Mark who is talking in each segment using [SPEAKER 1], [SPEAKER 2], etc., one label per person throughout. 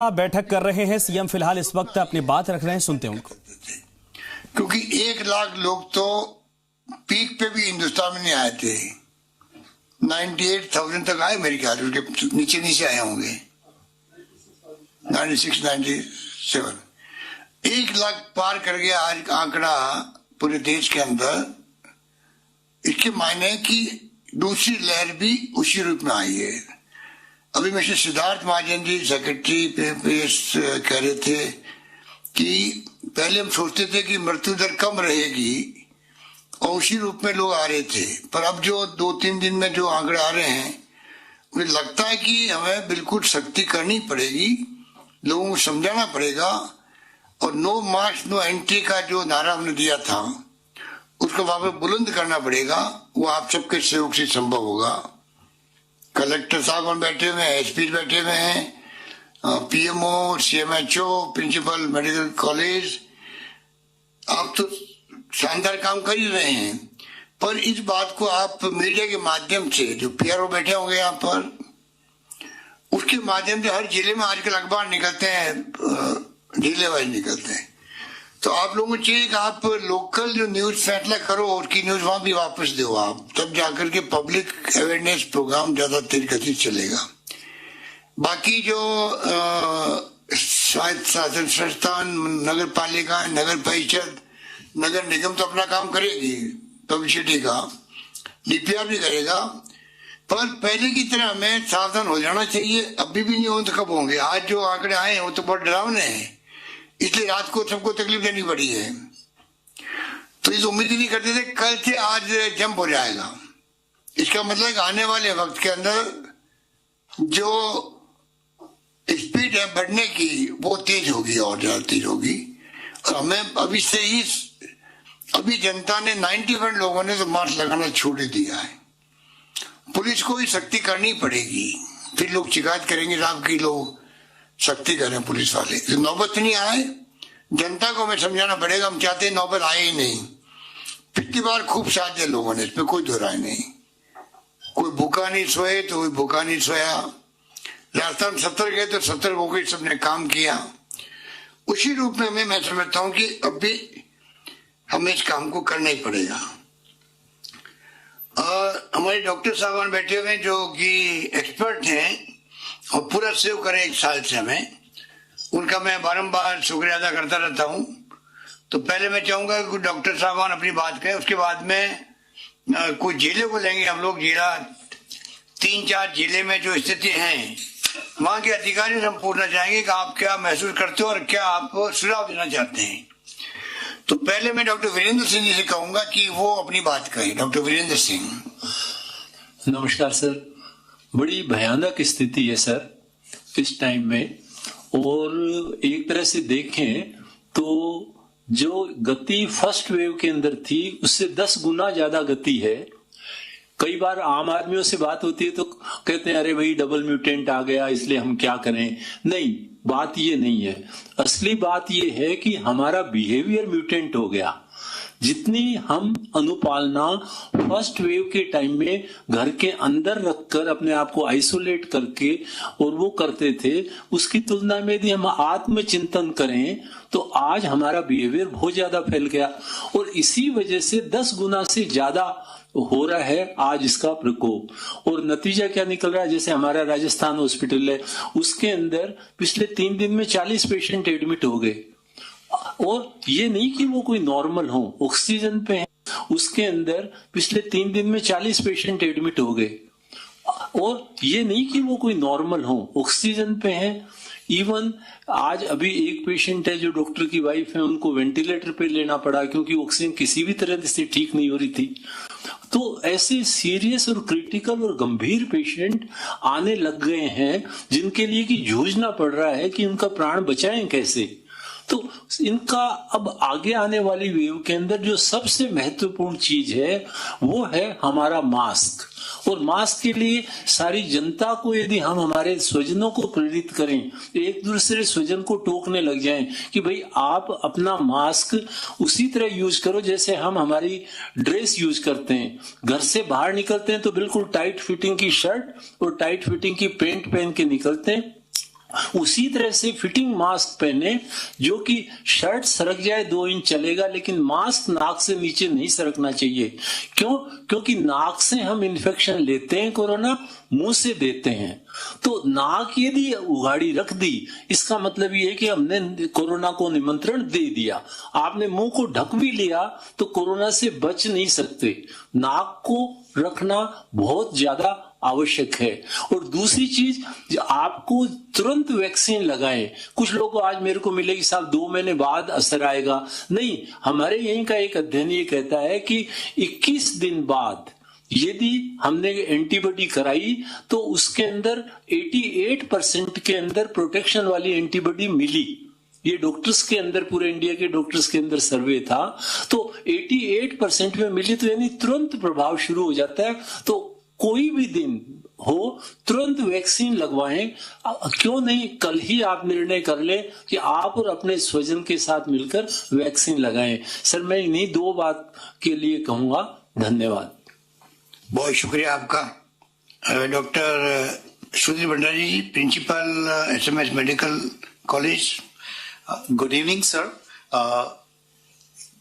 [SPEAKER 1] बैठक कर रहे हैं सीएम, फिलहाल इस वक्त अपनी बात रख रहे हैं, सुनते हैं उनको।
[SPEAKER 2] क्योंकि 1 लाख लोग तो पीक पे भी हिंदुस्तान में नहीं आए थे, 98,000 तक आए मेरे ख्याल, उसके नीचे नीचे आए होंगे 96, 97। 1 लाख पार कर गया आज आंकड़ा पूरे देश के अंदर। इसके मायने कि दूसरी लहर भी उसी रूप में आई है। अभी मिस्टर सिद्धार्थ महाजन जी सेक्रेटरी कह रहे थे कि पहले हम सोचते थे कि मृत्यु दर कम रहेगी और उसी रूप में लोग आ रहे थे, पर अब जो 2-3 दिन में जो आंकड़े आ रहे हैं मुझे लगता है कि हमें बिल्कुल सख्ती करनी पड़ेगी, लोगों को समझाना पड़ेगा और नो मार्च नो एंट्री का जो नारा हमने दिया था उसको वहां पे बुलंद करना पड़ेगा। वो आप सबके सहयोग से संभव होगा। कलेक्टर साहब बैठे हुए हैं, एसपी बैठे हुए हैं, PMO, CMHO, principal medical college, आप तो शानदार काम कर ही रहे हैं, पर इस बात को आप मीडिया के माध्यम से, जो पीआरओ बैठे होंगे यहाँ पर, उसके माध्यम से हर जिले में आजकल अखबार निकलते हैं, जिले वाइज निकलते हैं, तो आप लोगों को चाहिए कि आप लोकल जो न्यूज फैसला करो और की न्यूज वहां भी वापस दो आप, तब जाकर के पब्लिक अवेयरनेस प्रोग्राम ज्यादा तेज गति चलेगा। बाकी जो शासन संस्थान, नगर पालिका, नगर परिषद, नगर निगम तो अपना काम करेगी, पब्लिसिटी का, डीपीआर भी करेगा, पर पहले की तरह हमें सावधान हो जाना चाहिए। अभी भी नहीं हो तो कब होंगे? आज जो आंकड़े आए हैं वो तो बहुत डरावने हैं, इसलिए रात को सबको तकलीफ देनी पड़ी है। तो इस उम्मीद ही नहीं करते थे कल से आज जंप हो जाएगा। इसका मतलब आने वाले वक्त के अंदर जो स्पीड है बढ़ने की वो तेज होगी और ज्यादा तेज होगी। और हमें अभी से ही, अभी जनता ने 90% लोगों ने तो मास्क लगाना छोड़ दिया है। पुलिस को ही सख्ती करनी पड़ेगी, फिर लोग शिकायत करेंगे साहब की लोग सख्ती करें पुलिस वाले। तो नौबत नहीं आए, जनता को हमें समझाना पड़ेगा। हम चाहते हैं नौबत आए ही नहीं। पिछली बार खूब साथ दिया लोगों ने, इसमें कोई दो राय नहीं। कोई भूखा नहीं सोए तो कोई भूखा नहीं सोया। राजस्थान 70 गए तो 70 हो गए, सबने काम किया। उसी रूप में हमें, मैं समझता हूँ कि अब भी हमें इस काम को करना ही पड़ेगा। और हमारे डॉक्टर साहब बैठे हुए जो कि एक्सपर्ट हैं और पूरा सेव करें 1 साल से हमें, उनका मैं बारंबार शुक्रिया अदा करता रहता हूं। तो पहले मैं चाहूंगा कि डॉक्टर साहबान अपनी बात करें, उसके बाद में कुछ जिले को लेंगे हम लोग। जिला 3-4 जिले में जो स्थिति है वहां के अधिकारी से हम पूछना चाहेंगे कि आप क्या महसूस करते हो और क्या आप सुझाव देना चाहते हैं। तो पहले मैं डॉक्टर वीरेंद्र सिंह जी से कहूंगा कि वो अपनी बात कहें। डॉक्टर वीरेंद्र सिंह।
[SPEAKER 3] नमस्कार सर। बड़ी भयानक स्थिति है सर इस टाइम में, और एक तरह से देखें तो जो गति फर्स्ट वेव के अंदर थी उससे 10 गुना ज्यादा गति है। कई बार आम आदमियों से बात होती है तो कहते हैं अरे भाई डबल म्यूटेंट आ गया इसलिए हम क्या करें। नहीं, बात ये नहीं है। असली बात ये है कि हमारा बिहेवियर म्यूटेंट हो गया। जितनी हम अनुपालना फर्स्ट वेव के टाइम में घर के अंदर रखकर अपने आप को आइसोलेट करके और वो करते थे, उसकी तुलना में यदि हम आत्मचिंतन करें तो आज हमारा बिहेवियर बहुत ज्यादा फैल गया और इसी वजह से 10 गुना से ज्यादा हो रहा है आज इसका प्रकोप। और नतीजा क्या निकल रहा है? जैसे हमारा राजस्थान हॉस्पिटल है, उसके अंदर पिछले 3 दिन में 40 पेशेंट एडमिट हो गए। और ये नहीं कि वो कोई नॉर्मल हो, ऑक्सीजन पे है, उसके अंदर पिछले 3 दिन में 40 पेशेंट एडमिट हो गए। और ये नहीं कि वो कोई नॉर्मल हो, ऑक्सीजन पे है। इवन आज अभी एक पेशेंट है जो डॉक्टर की वाइफ है, उनको वेंटिलेटर पे लेना पड़ा क्योंकि ऑक्सीजन किसी भी तरह से ठीक नहीं हो रही थी। तो ऐसे सीरियस और क्रिटिकल और गंभीर पेशेंट आने लग गए हैं जिनके लिए कि जूझना पड़ रहा है कि उनका प्राण बचाएं कैसे। तो इनका अब आगे आने वाली वेव के अंदर जो सबसे महत्वपूर्ण चीज है वो है हमारा मास्क। और मास्क के लिए सारी जनता को यदि हम हमारे स्वजनों को प्रेरित करें, एक दूसरे स्वजन को टोकने लग जाएं कि भाई आप अपना मास्क उसी तरह यूज करो जैसे हम हमारी ड्रेस यूज करते हैं। घर से बाहर निकलते हैं तो बिल्कुल टाइट फिटिंग की शर्ट और टाइट फिटिंग की पैंट पहन के निकलते हैं, उसी तरह से फिटिंग मास्क पहने, जो कि शर्ट सरक जाए 2 इंच चलेगा, लेकिन मास्क नाक से नीचे नहीं सरकना चाहिए। क्यों? क्योंकि नाक से हम इन्फेक्शन लेते हैं, कोरोना मुंह से देते हैं। तो नाक यदि उघाड़ी रख दी, इसका मतलब ये है कि हमने कोरोना को निमंत्रण दे दिया। आपने मुंह को ढक भी लिया तो कोरोना से बच नहीं सकते। नाक को रखना बहुत ज्यादा आवश्यक है। और दूसरी चीज, आपको तुरंत वैक्सीन लगाएं। कुछ लोग को आज मेरे को मिले कि साहब 2 महीने बाद असर आएगा। नहीं, हमारे यहीं का एक अध्ययन ये कहता है कि 21 दिन बाद यदि हमने एंटीबॉडी कराई तो उसके अंदर 88% के अंदर प्रोटेक्शन वाली एंटीबॉडी मिली। ये डॉक्टर्स के अंदर, पूरे इंडिया के डॉक्टर्स के अंदर सर्वे था, तो 88% में मिली, तो यानी तुरंत प्रभाव शुरू हो जाता है। तो कोई भी दिन हो तुरंत वैक्सीन लगवाएं। क्यों नहीं कल ही आप निर्णय कर लें कि आप और अपने स्वजन के साथ मिलकर वैक्सीन लगाएं। सर, मैं इन्हीं 2 बात के लिए कहूंगा। धन्यवाद।
[SPEAKER 2] बहुत शुक्रिया आपका। Doctor Sudhir Bhandari ji, principal SMS medical college.
[SPEAKER 4] Good evening sir.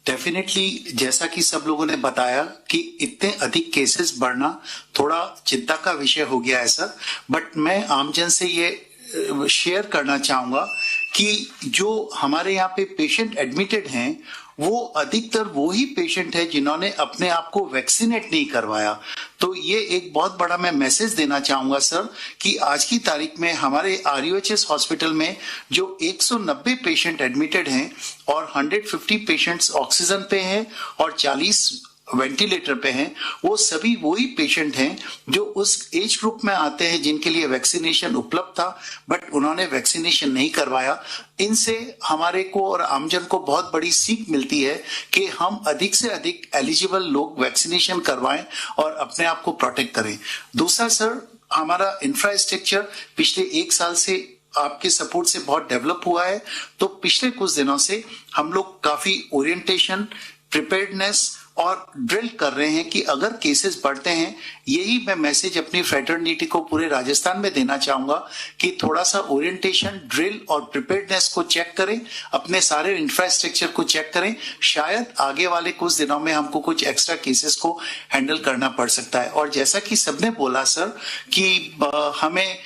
[SPEAKER 4] Definitely जैसा कि सब लोगों ने बताया कि इतने अधिक केसेस बढ़ना थोड़ा चिंता का विषय हो गया है सर। बट मैं आमजन से ये शेयर करना चाहूंगा कि जो हमारे यहाँ पे पेशेंट एडमिटेड हैं वो अधिकतर वो ही पेशेंट है जिन्होंने अपने आप को वैक्सीनेट नहीं करवाया। तो ये एक बहुत बड़ा मैं मैसेज देना चाहूंगा सर कि आज की तारीख में हमारे RUHS हॉस्पिटल में जो 190 पेशेंट एडमिटेड हैं और 150 पेशेंट्स ऑक्सीजन पे हैं और 40 वेंटिलेटर पे हैं, वो सभी वही पेशेंट हैं जो उस एज ग्रुप में आते हैं जिनके लिए वैक्सीनेशन उपलब्ध था बट उन्होंने वैक्सीनेशन नहीं करवाया। इनसे हमारे को और आमजन को बहुत बड़ी सीख मिलती है कि हम अधिक से अधिक एलिजिबल लोग वैक्सीनेशन करवाएं और अपने आप को प्रोटेक्ट करें। दूसरा सर, हमारा इंफ्रास्ट्रक्चर पिछले 1 साल से आपके सपोर्ट से बहुत डेवलप हुआ है। तो पिछले कुछ दिनों से हम लोग काफी ओरिएंटेशन, प्रिपेयर्डनेस और ड्रिल कर रहे हैं कि अगर केसेस बढ़ते हैं, यही मैं मैसेज अपनी फ्रेटर्निटी को पूरे राजस्थान में देना चाहूंगा कि थोड़ा सा ओरिएंटेशन, ड्रिल और प्रिपेयर्डनेस को चेक करें, अपने सारे इंफ्रास्ट्रक्चर को चेक करें। शायद आगे वाले कुछ दिनों में हमको कुछ एक्स्ट्रा केसेस को हैंडल करना पड़ सकता है। और जैसा कि सबने बोला सर कि हमें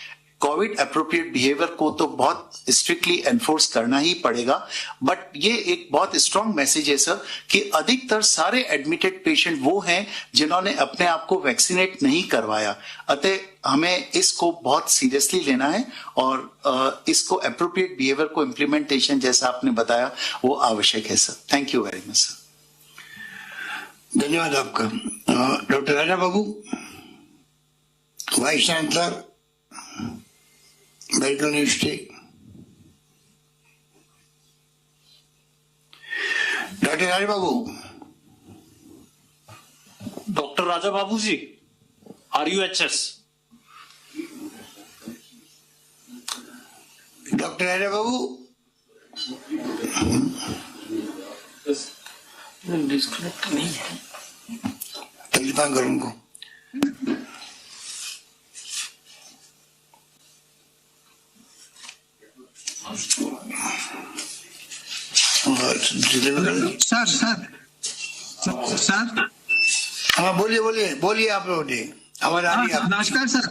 [SPEAKER 4] कोविड अप्रोप्रिएट बिहेवियर को तो बहुत स्ट्रिक्टली एनफोर्स करना ही पड़ेगा। बट ये एक बहुत स्ट्रॉन्ग मैसेज है सर कि अधिकतर सारे एडमिटेड पेशेंट वो हैं जिन्होंने अपने आप को वैक्सीनेट नहीं करवाया। अतः हमें इसको बहुत सीरियसली लेना है और इसको अप्रोप्रिएट बिहेवियर को इम्प्लीमेंटेशन जैसा आपने बताया वो आवश्यक है sir. Thank you very much sir.
[SPEAKER 2] धन्यवाद आपका। Doctor Raja Babu, vice chancellor medical university. Doctor Raja Babu.
[SPEAKER 5] Doctor Raja Babu ji, RUHS।
[SPEAKER 2] Doctor Raja Babu. Disconnect नहीं है, टेलीफोन करूं उनको।
[SPEAKER 6] सर
[SPEAKER 2] हाँ बोलिए आप बोलिए, आवाज आ रही है?
[SPEAKER 6] नमस्कार सर।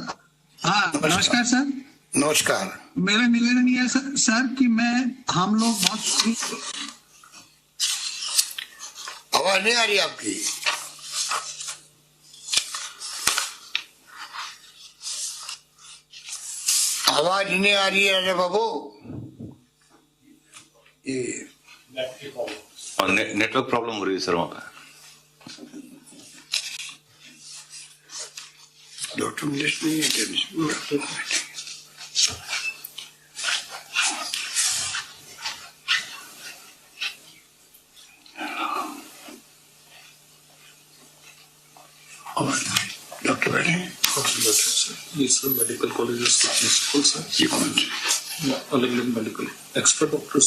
[SPEAKER 6] हाँ नमस्कार सर।
[SPEAKER 2] नमस्कार।
[SPEAKER 6] मेरा निवेदन यह है सर कि हम लोग बहुत,
[SPEAKER 2] आवाज नहीं आ रही आपकी। आवाज नहीं आ रही है राजा बाबू।
[SPEAKER 7] नेटवर्क प्रॉब्लम हो रही है सर वहां पे।
[SPEAKER 2] डॉक्टर इंग्लिश नहीं है डॉक्टर बैठे हैं।
[SPEAKER 5] ये सर मेडिकल कॉलेजेस के प्रिंसिपल सर,
[SPEAKER 2] ये कौन से
[SPEAKER 5] अलग अलग मेडिकल एक्सपर्ट डॉक्टर्स।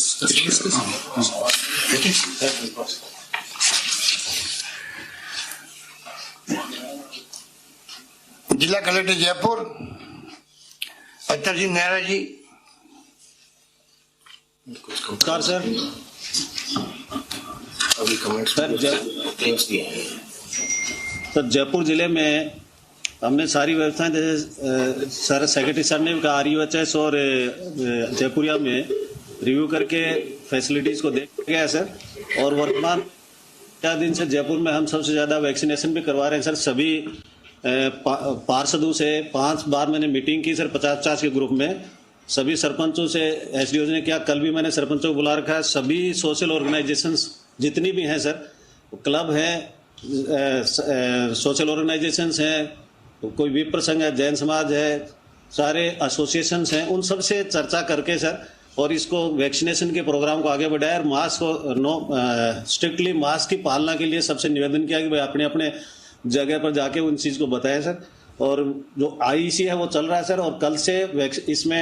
[SPEAKER 2] जिला कलेक्टर जयपुर अत्तर सिंह नेहरा जी,
[SPEAKER 8] नमस्कार सर।
[SPEAKER 5] अभी कमेंट्स क्लेम्स दिए हैं
[SPEAKER 8] सर, जयपुर जिले में हमने सारी व्यवस्थाएं जैसे सर सेक्रेटरी सर ने कहा RUHS और जयपुरिया में रिव्यू करके फैसिलिटीज को देख गया है सर। और वर्तमान 4 दिन से जयपुर में हम सबसे ज्यादा वैक्सीनेशन भी करवा रहे हैं सर। सभी पार्षदों से 5 बार मैंने मीटिंग की सर, 50-50 के ग्रुप में। सभी सरपंचों से SDO ने किया, कल भी मैंने सरपंचों को बुला रखा है। सभी सोशल ऑर्गेनाइजेशंस जितनी भी हैं सर, क्लब है, सोशल ऑर्गेनाइजेशंस हैं, कोई विप्र संघ है, जैन समाज है, सारे एसोसिएशंस हैं, उन सब से चर्चा करके सर और इसको वैक्सीनेशन के प्रोग्राम को आगे बढ़ाया। और मास्क को स्ट्रिक्टली मास्क की पालना के लिए सबसे निवेदन किया कि भाई अपने अपने जगह पर जाके उन चीज को बताएं सर। और जो IEC है वो चल रहा है सर। और कल से इसमें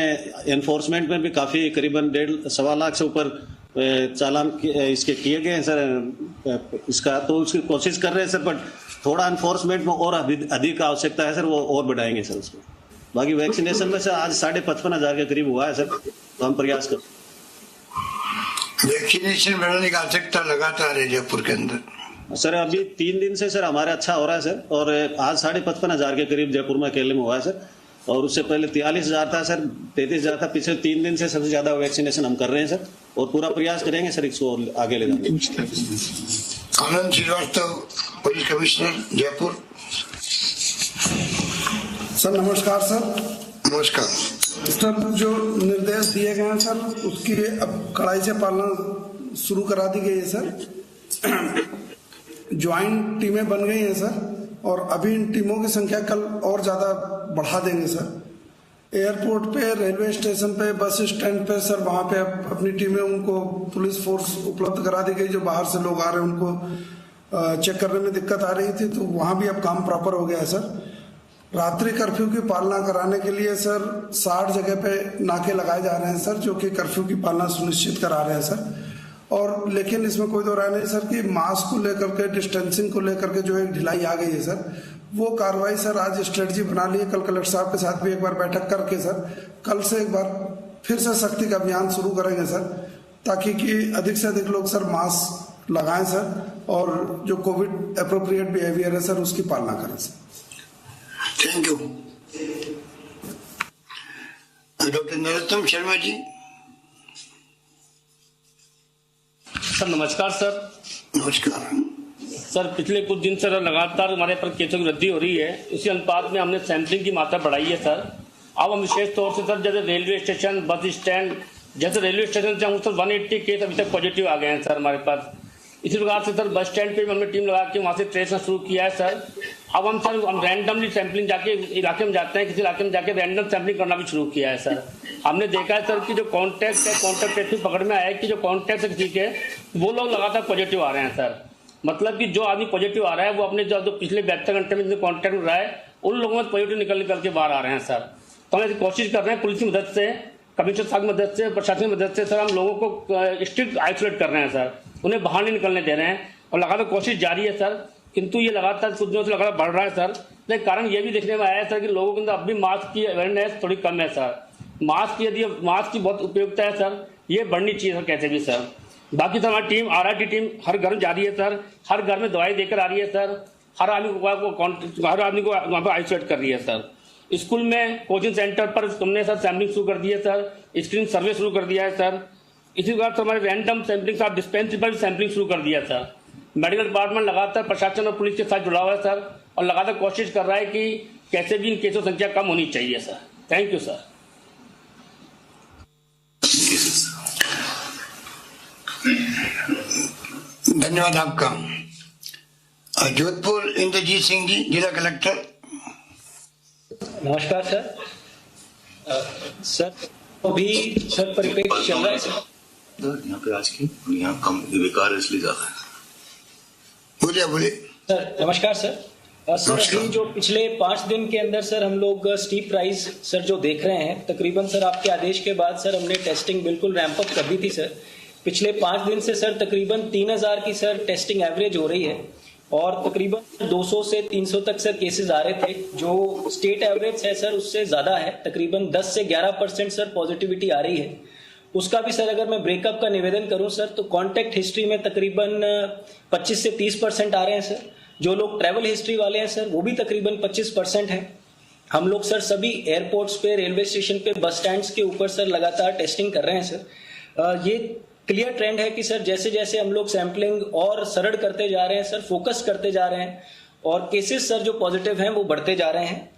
[SPEAKER 8] एनफोर्समेंट में भी काफी करीबन 1.5-1.25 लाख से ऊपर चालान इसके किए गए हैं सर इसका। तो उसकी कोशिश कर रहे हैं सर, बट थोड़ा एनफोर्समेंट में और अधिक आवश्यकता है सर, वो और बढ़ाएंगे सर उसको। बाकी वैक्सीनेशन में सर आज 55,500 के करीब हुआ है सर, तो हम प्रयास कर।
[SPEAKER 2] वैक्सीनेशन बढ़ाने की आवश्यकता लगातार है जयपुर के अंदर
[SPEAKER 8] सर। अभी 3 दिन से सर हमारे अच्छा हो रहा है सर। और आज 55,500 के करीब जयपुर में अकेले में हुआ है सर। और उससे पहले 43,000 था सर, 33,000 था। पिछले 3 दिन से सबसे ज्यादा वैक्सीनेशन हम कर रहे हैं सर, और पूरा प्रयास करेंगे सर इसको आगे ले जाने।
[SPEAKER 2] Anand Srivastava, police commissioner Jaipur.
[SPEAKER 6] Sir नमस्कार सर।
[SPEAKER 2] नमस्कार
[SPEAKER 6] सर, जो निर्देश दिए गए हैं सर उसकी अब कड़ाई से पालना शुरू करा दी गई है सर। ज्वाइंट टीमें बन गई हैं सर, और अभी इन टीमों की संख्या कल और ज्यादा बढ़ा देंगे सर। एयरपोर्ट पे, रेलवे स्टेशन पे, बस स्टैंड पे सर, वहां पे अपनी टीमें, उनको पुलिस फोर्स उपलब्ध करा दी गई। जो बाहर से लोग आ रहे हैं उनको चेक करने में दिक्कत आ रही थी, तो वहां भी अब काम प्रॉपर हो गया है सर। रात्रि कर्फ्यू की पालना कराने के लिए सर 60 जगह पे नाके लगाए जा रहे हैं सर, जो कि कर्फ्यू की पालना सुनिश्चित करा रहे हैं सर। और लेकिन इसमें कोई दो राय नहीं सर कि मास्क को लेकर के, डिस्टेंसिंग को लेकर के जो एक ढिलाई आ गई है सर, वो कार्रवाई सर आज स्ट्रेटजी बना ली है। कल कलेक्टर साहब के साथ भी एक बार बैठक करके सर कल से एक बार फिर से सख्ती का अभियान शुरू करेंगे सर, ताकि कि अधिक से अधिक लोग सर मास्क लगाएं सर, और जो कोविड एप्रोप्रिएट बिहेवियर है सर उसकी पालना करें sir.
[SPEAKER 2] Thank you. Doctor Narottam Sharma ji.
[SPEAKER 9] Sir नमस्कार सर।
[SPEAKER 2] नमस्कार
[SPEAKER 9] सर। पिछले कुछ दिन से लगातार हमारे पर केसों की वृद्धि हो रही है। इसी अनुपात में हमने सैंपलिंग की मात्रा बढ़ाई है सर। अब हम विशेष तौर से सर जैसे रेलवे स्टेशन, बस स्टैंड, जैसे रेलवे स्टेशन से हम सर 180 केस अभी तक पॉजिटिव आ गए हैं सर हमारे पास। इसी प्रकार से सर बस स्टैंड पे भी हमने टीम लगा के वहाँ से ट्रेसना शुरू किया है सर। अब हम रैंडमली सैंपलिंग जाके इलाके में जाते हैं, किसी इलाके में जाके रैंडम सैंपलिंग करना भी शुरू किया है सर। हमने देखा है सर कि जो कॉन्टैक्ट है, कॉन्टैक्ट ट्रेसिंग पकड़ में आया है कि जो कॉन्टैक्ट है किसी के, वो लोग लगातार पॉजिटिव आ रहे हैं सर। मतलब कि जो आदमी पॉजिटिव आ रहा है वो अपने जो पिछले 72 घंटे में कॉन्टैक्ट में रहा है उन लोगों में पॉजिटिव निकल करके बाहर आ रहे हैं सर। तो हम ऐसी कोशिश कर रहे हैं पुलिस की मदद से, कमिश्नर साहब की मदद से, प्रशासन की मदद से सर, हम लोगों को स्ट्रिक्ट आइसोलेट कर रहे हैं सर, उन्हें बाहर नहीं निकलने दे रहे हैं और लगातार कोशिश जारी है सर। किंतु ये लगातार कुछ दिनों से लगातार बढ़ रहा है सर। लेकिन कारण ये भी देखने में आया है सर कि लोगों के अंदर अब भी मास्क की अवेयरनेस थोड़ी कम है सर। मास्क की बहुत उपयोगिता है सर, ये बढ़नी चाहिए सर कैसे भी सर। बाकी सर हमारी टीम, RRT टीम हर घर में जा रही है सर, हर घर में दवाई देकर आ रही है सर, हर आदमी को वहाँ पर आइसोलेट कर रही है सर। स्कूल में, कोचिंग सेंटर पर हमने सर सैम्पलिंग शुरू कर दी है सर, स्क्रीन सर्वे शुरू कर दिया है सर। इसी प्रकार से हमारे रैंडम सैम्पलिंग साथ डिस्पेंसरी पर भी सैम्पलिंग शुरू कर दिया है सर। मेडिकल डिपार्टमेंट लगातार प्रशासन और पुलिस के साथ जुड़ा हुआ है सर, और लगातार कोशिश कर रहा है कि कैसे भी इन केसों की संख्या कम होनी चाहिए सर। Thank you sir.
[SPEAKER 2] धन्यवाद आपका। जोधपुर इंद्रजीत सिंह जी, जिला कलेक्टर।
[SPEAKER 10] नमस्कार सर। सर अभी सर परिप्रेक्ष्य चल रहा है सर।
[SPEAKER 5] यहाँ पे आज की यहाँ कम विकार इसलिए ज्यादा है।
[SPEAKER 2] बोलिए
[SPEAKER 10] सर। नमस्कार सर। सर अभी जो पिछले 5 दिन के अंदर सर हम लोग स्टीप राइज सर जो देख रहे हैं, तकरीबन सर आपके आदेश के बाद सर हमने टेस्टिंग बिल्कुल रैंप अप कर दी थी सर। पिछले 5 दिन से सर तकरीबन 3000 की सर टेस्टिंग एवरेज हो रही है, और तकरीबन 200 से 300 तक सर केसेस आ रहे थे। जो स्टेट एवरेज है सर उससे ज्यादा है, तकरीबन 10 से 11% सर पॉजिटिविटी आ रही है। उसका भी सर अगर मैं ब्रेकअप का निवेदन करूं सर, तो कॉन्टैक्ट हिस्ट्री में तकरीबन 25 से 30% आ रहे हैं सर। जो लोग ट्रैवल हिस्ट्री वाले हैं सर, वो भी तकरीबन 25% हैं। हम लोग सर सभी एयरपोर्ट्स पे, रेलवे स्टेशन पे, बस स्टैंड्स के ऊपर सर लगातार टेस्टिंग कर रहे हैं सर। ये क्लियर ट्रेंड है कि सर जैसे जैसे हम लोग सैंपलिंग और सरल करते जा रहे हैं सर, फोकस करते जा रहे हैं, और केसेस सर जो पॉजिटिव हैं वो बढ़ते जा रहे हैं।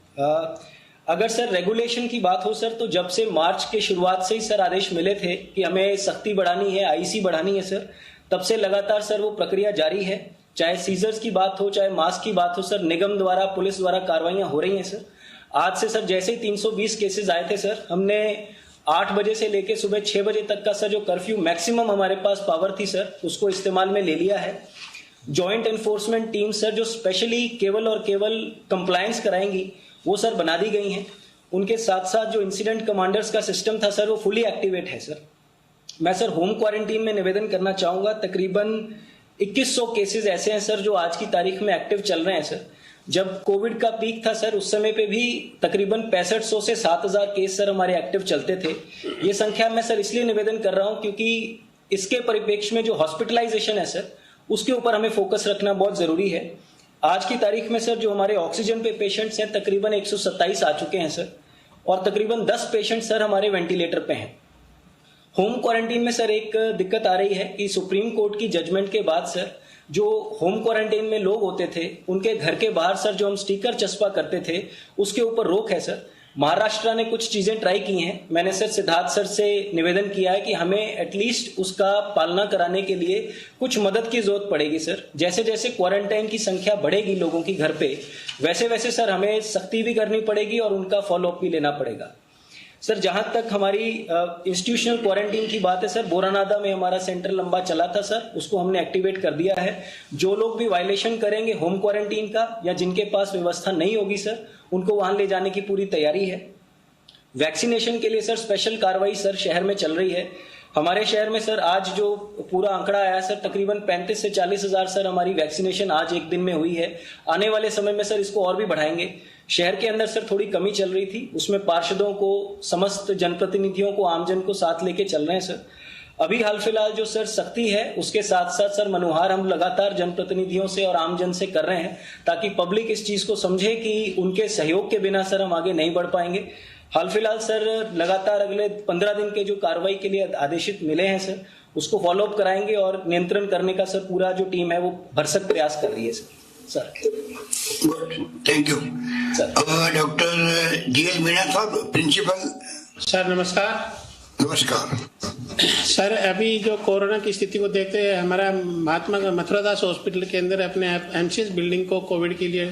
[SPEAKER 10] अगर सर रेगुलेशन की बात हो सर, तो जब से मार्च के शुरुआत से ही सर आदेश मिले थे कि हमें सख्ती बढ़ानी है, आईसी बढ़ानी है सर, तब से लगातार सर वो प्रक्रिया जारी है। चाहे सीजर्स की बात हो, चाहे मास्क की बात हो सर, निगम द्वारा, पुलिस द्वारा कार्रवाइयां हो रही हैं सर। आज से सर जैसे ही 320 केसेस आए थे सर, हमने 8 बजे से लेकर सुबह 6 बजे तक का सर जो कर्फ्यू मैक्सिमम हमारे पास पावर थी सर, उसको इस्तेमाल में ले लिया है। जॉइंट एनफोर्समेंट टीम सर जो स्पेशली केवल और केवल कंप्लायंस कराएंगी, वो सर बना दी गई हैं। उनके साथ साथ जो इंसिडेंट कमांडर्स का सिस्टम था सर, वो फुली एक्टिवेट है सर। मैं सर होम क्वारंटीन में निवेदन करना चाहूंगा, तकरीबन 2100 केसेस ऐसे हैं सर जो आज की तारीख में एक्टिव चल रहे हैं सर। जब कोविड का पीक था सर, उस समय पे भी तकरीबन 6500 से 7000 केस सर हमारे एक्टिव चलते थे। ये संख्या मैं सर इसलिए निवेदन कर रहा हूं क्योंकि इसके परिप्रेक्ष्य में जो हॉस्पिटलाइजेशन है सर, उसके ऊपर हमें फोकस रखना बहुत जरूरी है। आज की तारीख में सर जो हमारे ऑक्सीजन पे पेशेंट्स हैं, तकरीबन 127 आ चुके हैं सर, और तकरीबन 10 पेशेंट सर हमारे वेंटिलेटर पे हैं। होम क्वारंटीन में सर एक दिक्कत आ रही है कि सुप्रीम कोर्ट की जजमेंट के बाद सर जो होम क्वारंटाइन में लोग होते थे, उनके घर के बाहर सर जो हम स्टिकर चस्पा करते थे, उसके ऊपर रोक है सर। महाराष्ट्र ने कुछ चीजें ट्राई की हैं। मैंने सर सिद्धार्थ सर से निवेदन किया है कि हमें एटलीस्ट उसका पालना कराने के लिए कुछ मदद की जरूरत पड़ेगी सर। जैसे जैसे क्वारंटाइन की संख्या बढ़ेगी लोगों की घर पे, वैसे वैसे सर हमें सख्ती भी करनी पड़ेगी और उनका फॉलोअप भी लेना पड़ेगा। सर जहां तक हमारी इंस्टीट्यूशनल क्वारंटीन की बात है सर, बोरानादा में हमारा सेंटर लंबा चला था सर, उसको हमने एक्टिवेट कर दिया है। जो लोग भी वायलेशन करेंगे होम क्वारंटीन का, या जिनके पास व्यवस्था नहीं होगी सर, उनको वहां ले जाने की पूरी तैयारी है। वैक्सीनेशन के लिए सर स्पेशल कार्रवाई सर शहर में चल रही है। हमारे शहर में सर आज जो पूरा आंकड़ा आया सर, तकरीबन 35 से 40 हजार सर हमारी वैक्सीनेशन आज एक दिन में हुई है। आने वाले समय में सर इसको और भी बढ़ाएंगे। शहर के अंदर सर थोड़ी कमी चल रही थी, उसमें पार्षदों को, समस्त जनप्रतिनिधियों को, आमजन को साथ लेके चल रहे हैं सर। अभी हाल फिलहाल जो सर सख्ती है, उसके साथ साथ सर मनुहार हम लगातार जनप्रतिनिधियों से और आमजन से कर रहे हैं, ताकि पब्लिक इस चीज को समझे कि उनके सहयोग के बिना सर हम आगे नहीं बढ़ पाएंगे। हाल फिलहाल सर लगातार अगले 15 दिन के जो कार्रवाई के लिए आदेशित मिले हैं सर, उसको फॉलोअप कराएंगे और नियंत्रण करने का सर पूरा जो टीम है वो भरसक प्रयास कर रही है sir.
[SPEAKER 2] Thank you sir. Doctor GL Meena साहब, प्रिंसिपल
[SPEAKER 11] सर। नमस्कार।
[SPEAKER 2] नमस्कार
[SPEAKER 11] सर। अभी जो कोरोना की स्थिति को देखते हुए हमारा महात्मा मथुरा दास हॉस्पिटल के अंदर अपने एमसीएस बिल्डिंग को कोविड के लिए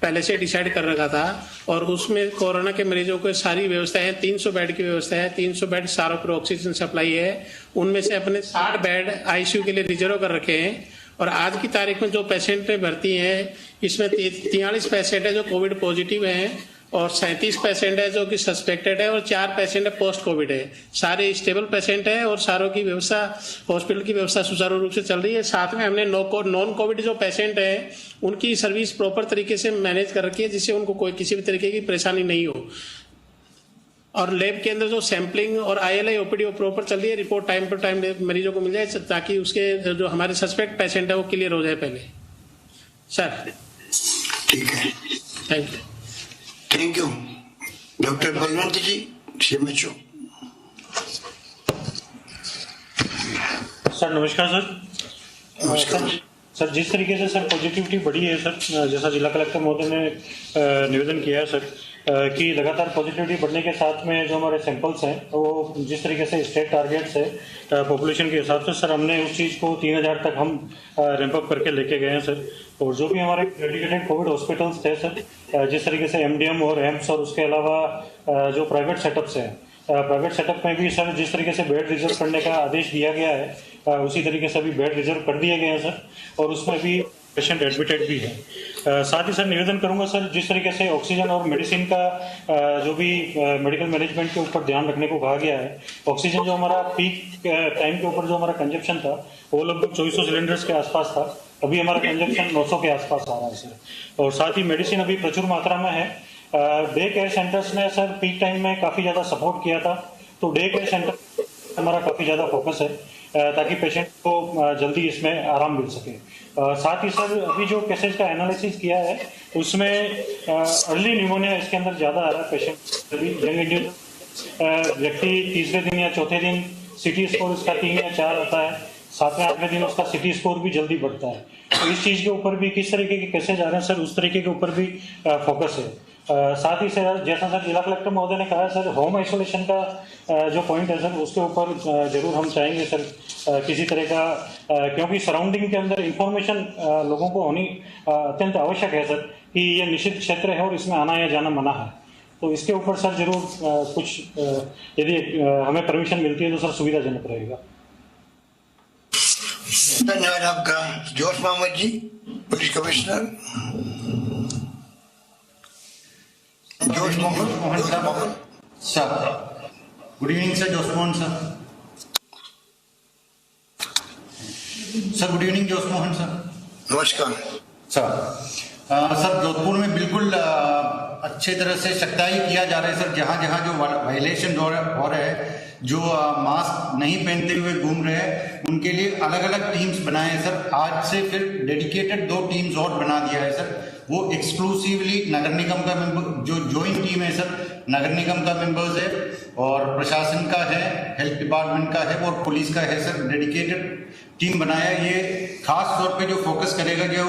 [SPEAKER 11] पहले से डिसाइड कर रखा था, और उसमें कोरोना के मरीजों को सारी व्यवस्था है। 300 बेड की व्यवस्था है, 300 बेड सारों पर ऑक्सीजन सप्लाई है। उनमें से अपने 60 बेड आईसीयू के लिए रिजर्व कर रखे हैं। और आज की तारीख में जो पेशेंट भर्ती हैं, इसमें 43 पेशेंट है जो कोविड पॉजिटिव हैं, और 37 पेशेंट है जो कि सस्पेक्टेड है, और 4 पेशेंट है पोस्ट कोविड है। सारे स्टेबल पेशेंट है और सारों की व्यवस्था, हॉस्पिटल की व्यवस्था सुचारू रूप से चल रही है। साथ में हमने नॉन कोविड जो पेशेंट है, उनकी सर्विस प्रॉपर तरीके से मैनेज कर रखी है, जिससे उनको कोई किसी भी तरीके की परेशानी नहीं हो। और लैब के अंदर जो सैंपलिंग और ILI OPD प्रॉपर चल रही है, रिपोर्ट टाइम पर टाइम मरीजों को मिल जाए, ताकि उसके जो हमारे सस्पेक्ट पेशेंट है वो क्लियर हो जाए पहले सर।
[SPEAKER 2] ठीक है,
[SPEAKER 11] thank you.
[SPEAKER 2] Thank you. Doctor Balwant ji, CMHO।
[SPEAKER 12] Sir नमस्कार सर।
[SPEAKER 2] नमस्कार
[SPEAKER 12] सर। जिस तरीके से सर पॉजिटिविटी बढ़ी है सर, जैसा जिला कलेक्टर महोदय ने निवेदन किया है सर, कि लगातार पॉजिटिविटी बढ़ने के साथ में जो हमारे सैंपल्स हैं, वो जिस तरीके से स्टेट टारगेट्स है पॉपुलेशन के हिसाब से सर, हमने उस चीज़ को 3000 तक हम रैंप अप करके लेके गए हैं सर। और जो भी हमारे डेडिकेटेड कोविड हॉस्पिटल्स थे सर, जिस तरीके से MDM और एम्स, और उसके अलावा जो प्राइवेट सेटअप्स हैं, प्राइवेट सेटअप में भी सर जिस तरीके से बेड रिजर्व करने का आदेश दिया गया है, उसी तरीके से अभी बेड रिजर्व कर दिए गए हैं सर, और उसमें भी पेशेंट एडमिटेड भी है। साथ ही सर निवेदन करूंगा सर, जिस तरीके से ऑक्सीजन और मेडिसिन का जो भी मेडिकल मैनेजमेंट के ऊपर ध्यान रखने को कहा गया है, ऑक्सीजन जो हमारा पीक टाइम के ऊपर जो हमारा कंजप्शन था, वो लगभग 2400 सिलेंडर्स के आसपास था। अभी हमारा कंजप्शन 900 के आसपास आ रहा है सर। और साथ ही मेडिसिन अभी प्रचुर मात्रा में है। डे केयर सेंटर्स ने सर पीक टाइम में काफ़ी ज़्यादा सपोर्ट किया था, तो डे केयर सेंटर हमारा काफ़ी ज़्यादा फोकस है ताकि पेशेंट को जल्दी इसमें आराम मिल सके। साथ ही सर अभी जो केसेज का एनालिसिस किया है उसमें अर्ली न्यूमोनिया इसके अंदर ज़्यादा आ रहा है पेशेंट। अभी यंग इंडिविजुअल व्यक्ति तीसरे दिन या चौथे दिन सिटी स्कोर उसका 3 या 4 आता है, 7वें 8वें दिन उसका सिटी स्कोर भी जल्दी बढ़ता है। तो इस चीज़ के ऊपर भी किस तरीके के केसेज आ रहे हैं सर, उस तरीके के ऊपर भी फोकस है। साथ ही सर जैसा सर जिला कलेक्टर महोदय ने कहा सर, होम आइसोलेशन का जो पॉइंट है सर उसके ऊपर जरूर हम चाहेंगे सर किसी तरह का, क्योंकि सराउंडिंग के अंदर इंफॉर्मेशन लोगों को होनी अत्यंत आवश्यक है सर कि ये निषिद्ध क्षेत्र है और इसमें आना या जाना मना है। तो इसके ऊपर सर जरूर कुछ यदि हमें परमिशन मिलती है तो सर सुविधाजनक रहेगा।
[SPEAKER 2] धन्यवाद आपका। जोश मोहम्मद जी, police commissioner. Josh Mohammad
[SPEAKER 13] sir, good evening sir. Josh Mohan sir. Sir good evening Josh Mohan sir.
[SPEAKER 2] नमस्कार
[SPEAKER 13] सर जोधपुर में बिल्कुल अच्छे तरह से सख्ताई किया जा रहा है सर। जहाँ जहाँ जो वायलेशन हो रहे हैं, जो मास्क नहीं पहनते हुए घूम रहे हैं, उनके लिए अलग अलग टीम्स बनाए हैं सर। आज से फिर डेडिकेटेड 2 टीम्स और बना दिया है सर। वो एक्सक्लूसिवली नगर निगम का मेंबर, जो ज्वाइंट टीम है सर, नगर निगम का मेंबर्स है और प्रशासन का है, हेल्थ डिपार्टमेंट का है और पुलिस का है सर। डेडिकेटेड टीम बनाया। ये खास तौर पे जो फोकस करेगा, जो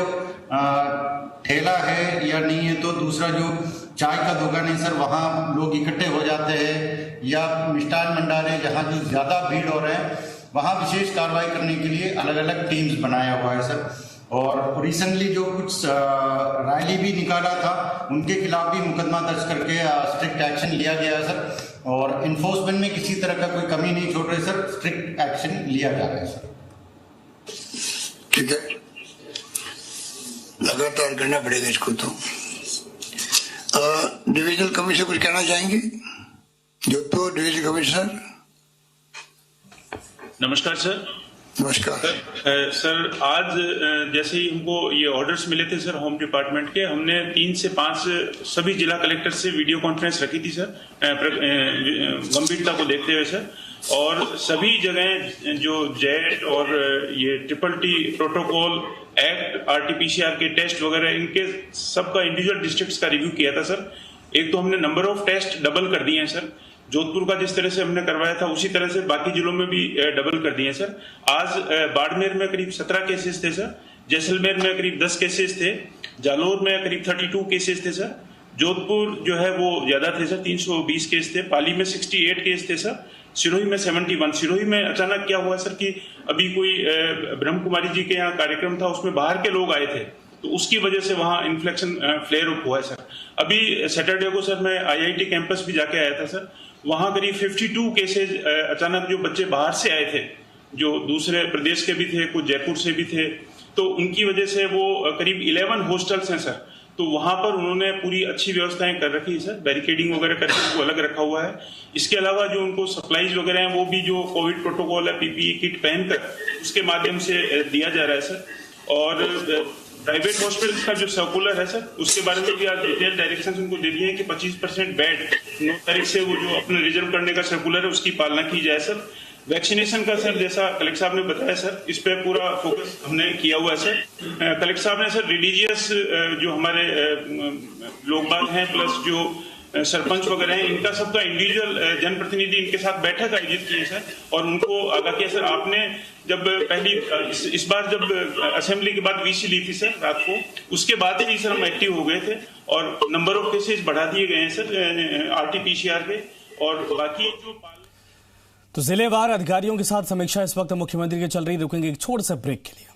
[SPEAKER 13] ठेला है या नहीं है, तो दूसरा जो चाय का दुकान है सर, वहाँ लोग इकट्ठे हो जाते हैं, या मिष्ठान भंडारे जहाँ जो ज़्यादा भीड़ हो रहा है, वहाँ विशेष कार्रवाई करने के लिए अलग अलग टीम्स बनाया हुआ है सर। और रिसेंटली जो कुछ रैली भी निकाला था, उनके खिलाफ भी मुकदमा दर्ज करके स्ट्रिक्ट एक्शन लिया गया है सर। और इन्फोर्समेंट में किसी तरह का कोई कमी नहीं छोड़ रहे सर, स्ट्रिक्ट एक्शन लिया जा रहा है सर।
[SPEAKER 2] ठीक है, लगातार करना पड़ेगा इसको। तो डिविजनल कमिश्नर कुछ कहना चाहेंगे? Jodhpur divisional commissioner.
[SPEAKER 14] नमस्कार सर।
[SPEAKER 2] नमस्कार
[SPEAKER 14] सर आज जैसे ही हमको ये ऑर्डर्स मिले थे सर होम डिपार्टमेंट के, हमने 3 से 5 सभी जिला कलेक्टर से वीडियो कॉन्फ्रेंस रखी थी सर, गंभीरता को देखते हुए सर। और सभी जगह जो जेट और ये TTT प्रोटोकॉल एक्ट, RT-PCR के टेस्ट वगैरह, इनके सबका इंडिविजुअल डिस्ट्रिक्ट्स का रिव्यू किया था सर। एक तो हमने नंबर ऑफ टेस्ट डबल कर दिए हैं सर। जोधपुर का जिस तरह से हमने करवाया था उसी तरह से बाकी जिलों में भी डबल कर दिए सर। आज बाड़मेर में करीब 17 केसेस थे सर, जैसलमेर में करीब 10 केसेस थे, जालोर में करीब 32 केसेस थे सर, जोधपुर जो है वो ज्यादा थे सर, 320 केस थे, पाली में 68 केस थे सर, सिरोही में 71। सिरोही में अचानक क्या हुआ सर कि अभी कोई ब्रह्म कुमारी जी के यहाँ कार्यक्रम था, उसमें बाहर के लोग आए थे, तो उसकी वजह से वहाँ इन्फ्लेक्शन फ्लेयर अप हुआ है सर। अभी सैटरडे को सर मैं IIT कैंपस भी जाके आया था सर, वहाँ करीब 52 केसेज अचानक जो बच्चे बाहर से आए थे, जो दूसरे प्रदेश के भी थे, कुछ जयपुर से भी थे, तो उनकी वजह से वो करीब 11 हॉस्टल्स हैं सर। तो वहां पर उन्होंने पूरी अच्छी व्यवस्थाएं कर रखी है सर, बैरिकेडिंग वगैरह करके उनको अलग रखा हुआ है। इसके अलावा जो उनको सप्लाईज वगैरह हैं वो भी जो कोविड प्रोटोकॉल है, PPE किट पहनकर उसके माध्यम से दिया जा रहा है सर। और प्राइवेट हॉस्पिटल का जो सर्कुलर है सर, उसके बारे में भी आज डिटेल डायरेक्शन उनको दे दिए हैं कि 25% बेड 9 तारीख से वो जो अपने रिजर्व करने का सर्कुलर है उसकी पालना की जाए सर। वैक्सीनेशन का सर जैसा कलेक्टर साहब ने बताया सर, इस पे पूरा फोकस हमने किया हुआ है सर। कलेक्टर साहब ने सर रिलीजियस जो हमारे लोग बाग हैं प्लस जो सरपंच वगैरह हैं, इनका सबका इंडिविजुअल जनप्रतिनिधि इनके साथ बैठक आयोजित की है सर, और उनको आगाह किया सर। आपने जब पहली इस बार जब असेंबली के बाद VC ली थी सर रात को, उसके बाद ही सर हम एक्टिव हो गए थे और नंबर ऑफ केसेज बढ़ा दिए गए हैं सर RT-PCR पे। और बाकी जो
[SPEAKER 1] तो जिलेवार अधिकारियों के साथ समीक्षा इस वक्त मुख्यमंत्री की चल रही। रुकेंगे एक छोटे से ब्रेक के लिए।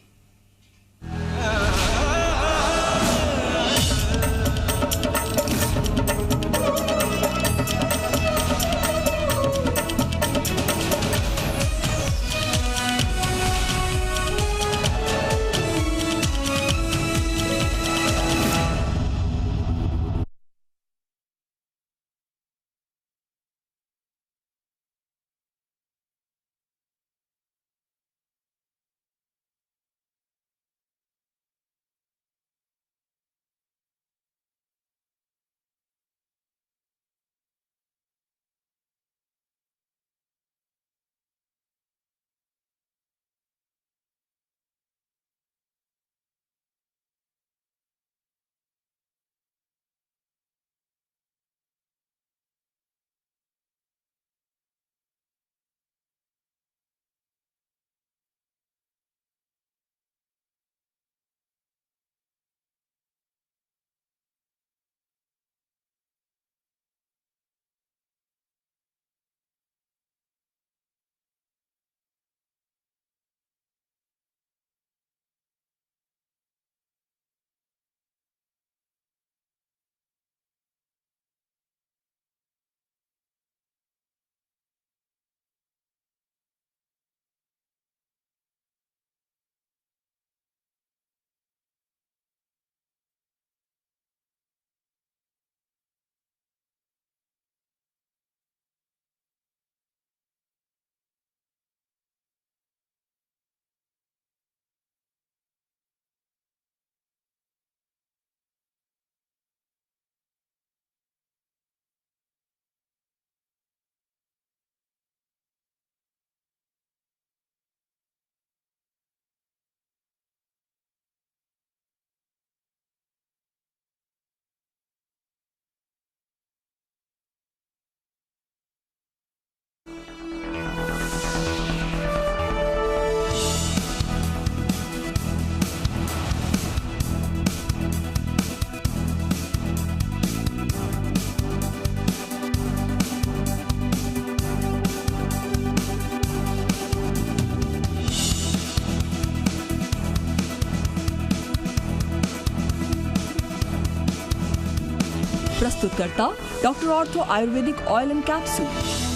[SPEAKER 15] प्रस्तुतकर्ता doctor ortho Ayurvedic oil and capsule,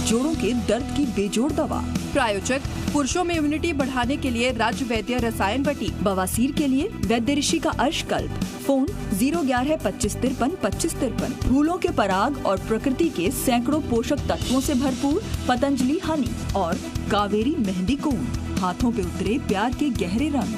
[SPEAKER 15] जोड़ों के दर्द की बेजोड़ दवा। प्रायोजक पुरुषों में इम्यूनिटी बढ़ाने के लिए राज्य वैद्य रसायन बटी, बवासीर के लिए वैद्य ऋषि का अर्शकल्प। फोन 011-2553-2553। फूलों के पराग और प्रकृति के सैकड़ों पोषक तत्वों से भरपूर पतंजलि हनी और कावेरी मेहंदी कोन, हाथों पे उतरे प्यार के गहरे रंग।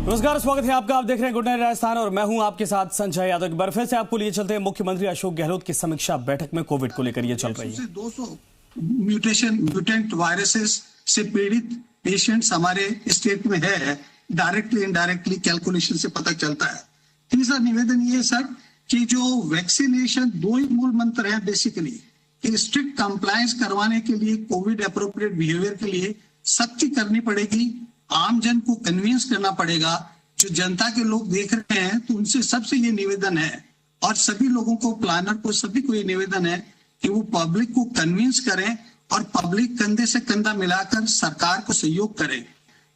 [SPEAKER 1] नमस्कार, स्वागत है आपका। आप देख रहे हैं गुड नाइट राजस्थान और मैं हूं आपके साथ संजय यादव। एक बार फिर से आपको लिए चलते हैं मुख्यमंत्री अशोक गहलोत की समीक्षा बैठक में कोविड को लेकर ये चल रही है।
[SPEAKER 16] 200 म्यूटेंट वायरसेस से पीड़ित पेशेंट्स हमारे स्टेट में है, डायरेक्टली इनडायरेक्टली कैलकुलेशन से पता चलता है। तीसरा निवेदन ये सर कि जो वैक्सीनेशन, दो ही मूल मंत्र है बेसिकली, कि स्ट्रिक्ट कंप्लायंस करवाने के लिए, कोविड अप्रोप्रिएट बिहेवियर के लिए सख्ती करनी पड़ेगी, आम जन को कन्विंस करना पड़ेगा। जो जनता के लोग देख रहे हैं तो उनसे सबसे ये निवेदन है, और सभी लोगों को, प्लानर को, सभी को ये निवेदन है कि वो पब्लिक को कन्विंस करें और पब्लिक कंधे से कंधा मिलाकर सरकार को सहयोग करें।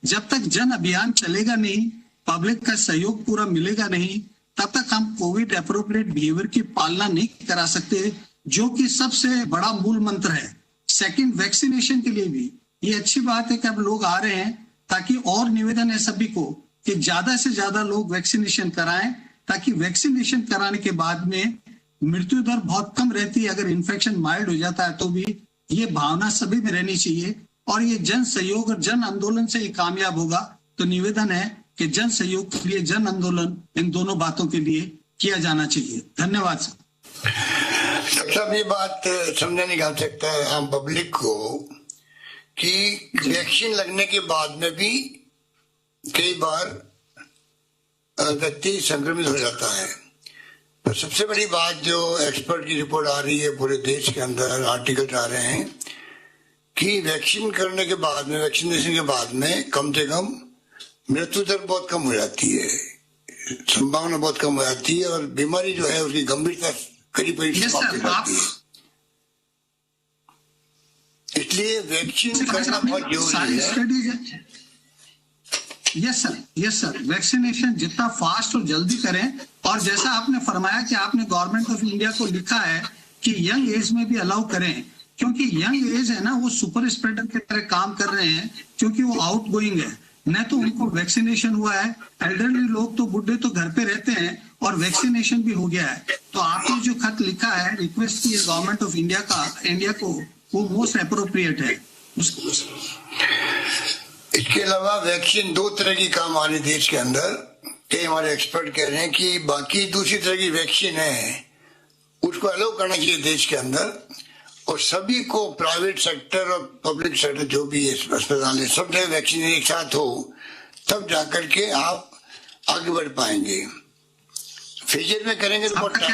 [SPEAKER 16] जब तक जन अभियान चलेगा नहीं, पब्लिक का सहयोग पूरा मिलेगा नहीं, तब तक हम कोविड अप्रोप्रिएट बिहेवियर की पालना नहीं करा सकते, जो कि सबसे बड़ा मूल मंत्र है। सेकंड, वैक्सीनेशन के लिए भी ये अच्छी बात है कि अब लोग आ रहे हैं, ताकि और निवेदन है सभी को कि ज्यादा से ज्यादा लोग वैक्सीनेशन कराएं, ताकि वैक्सीनेशन कराने के बाद में मृत्यु दर बहुत कम रहती है। अगर इन्फेक्शन माइल्ड हो जाता है तो भी ये भावना सभी में रहनी चाहिए, और ये जन सहयोग और जन आंदोलन से ही कामयाब होगा। तो निवेदन है कि जन सहयोग के लिए जन आंदोलन, इन दोनों बातों के लिए किया जाना चाहिए। धन्यवाद सर।
[SPEAKER 2] सब ये बात समझा नहीं जा सकता है आम पब्लिक को कि वैक्सीन लगने के बाद में भी कई बार व्यक्ति संक्रमित हो जाता है। तो सबसे बड़ी बात जो एक्सपर्ट की रिपोर्ट आ रही है, पूरे देश के अंदर आर्टिकल्स आ रहे हैं कि वैक्सीन करने के बाद में, वैक्सीनेशन के बाद में कम से कम मृत्यु दर बहुत कम हो जाती है, संभावना बहुत कम हो जाती है, और बीमारी जो है उसकी गंभीरता करीब समाप्त हो जाती है। इसलिए वैक्सीन करना बहुत जरूरी है।
[SPEAKER 16] यस सर, वैक्सीनेशन जितना फास्ट और जल्दी करें, और जैसा आपने फरमाया कि आपने गवर्नमेंट ऑफ इंडिया को लिखा है कि यंग एज में भी अलाउ करें, क्योंकि यंग एज है ना, वो सुपर स्प्रेडर की तरह काम कर रहे हैं, क्योंकि वो आउट गोइंग है। न तो उनको वैक्सीनेशन हुआ है, एल्डरली लोग तो, बुढ़े तो घर पे रहते हैं, और वैक्सीनेशन भी हो गया है। तो आपने जो खत लिखा है, रिक्वेस्ट की है गवर्नमेंट ऑफ इंडिया को, वो मोस्ट अप्रोप्रिएट है।
[SPEAKER 2] इसके अलावा वैक्सीन दो तरह की काम आ रही देश के अंदर। कई हमारे एक्सपर्ट कह रहे हैं कि बाकी दूसरी तरह की वैक्सीन है, उसको अलाउ करना चाहिए देश के अंदर, और सभी को, प्राइवेट सेक्टर और पब्लिक सेक्टर जो भी अस्पताल है, सब जगह वैक्सीन एक साथ हो, तब जाकर के आप आगे बढ़ पाएंगे। फ्यूचर में करेंगे तो
[SPEAKER 16] आपका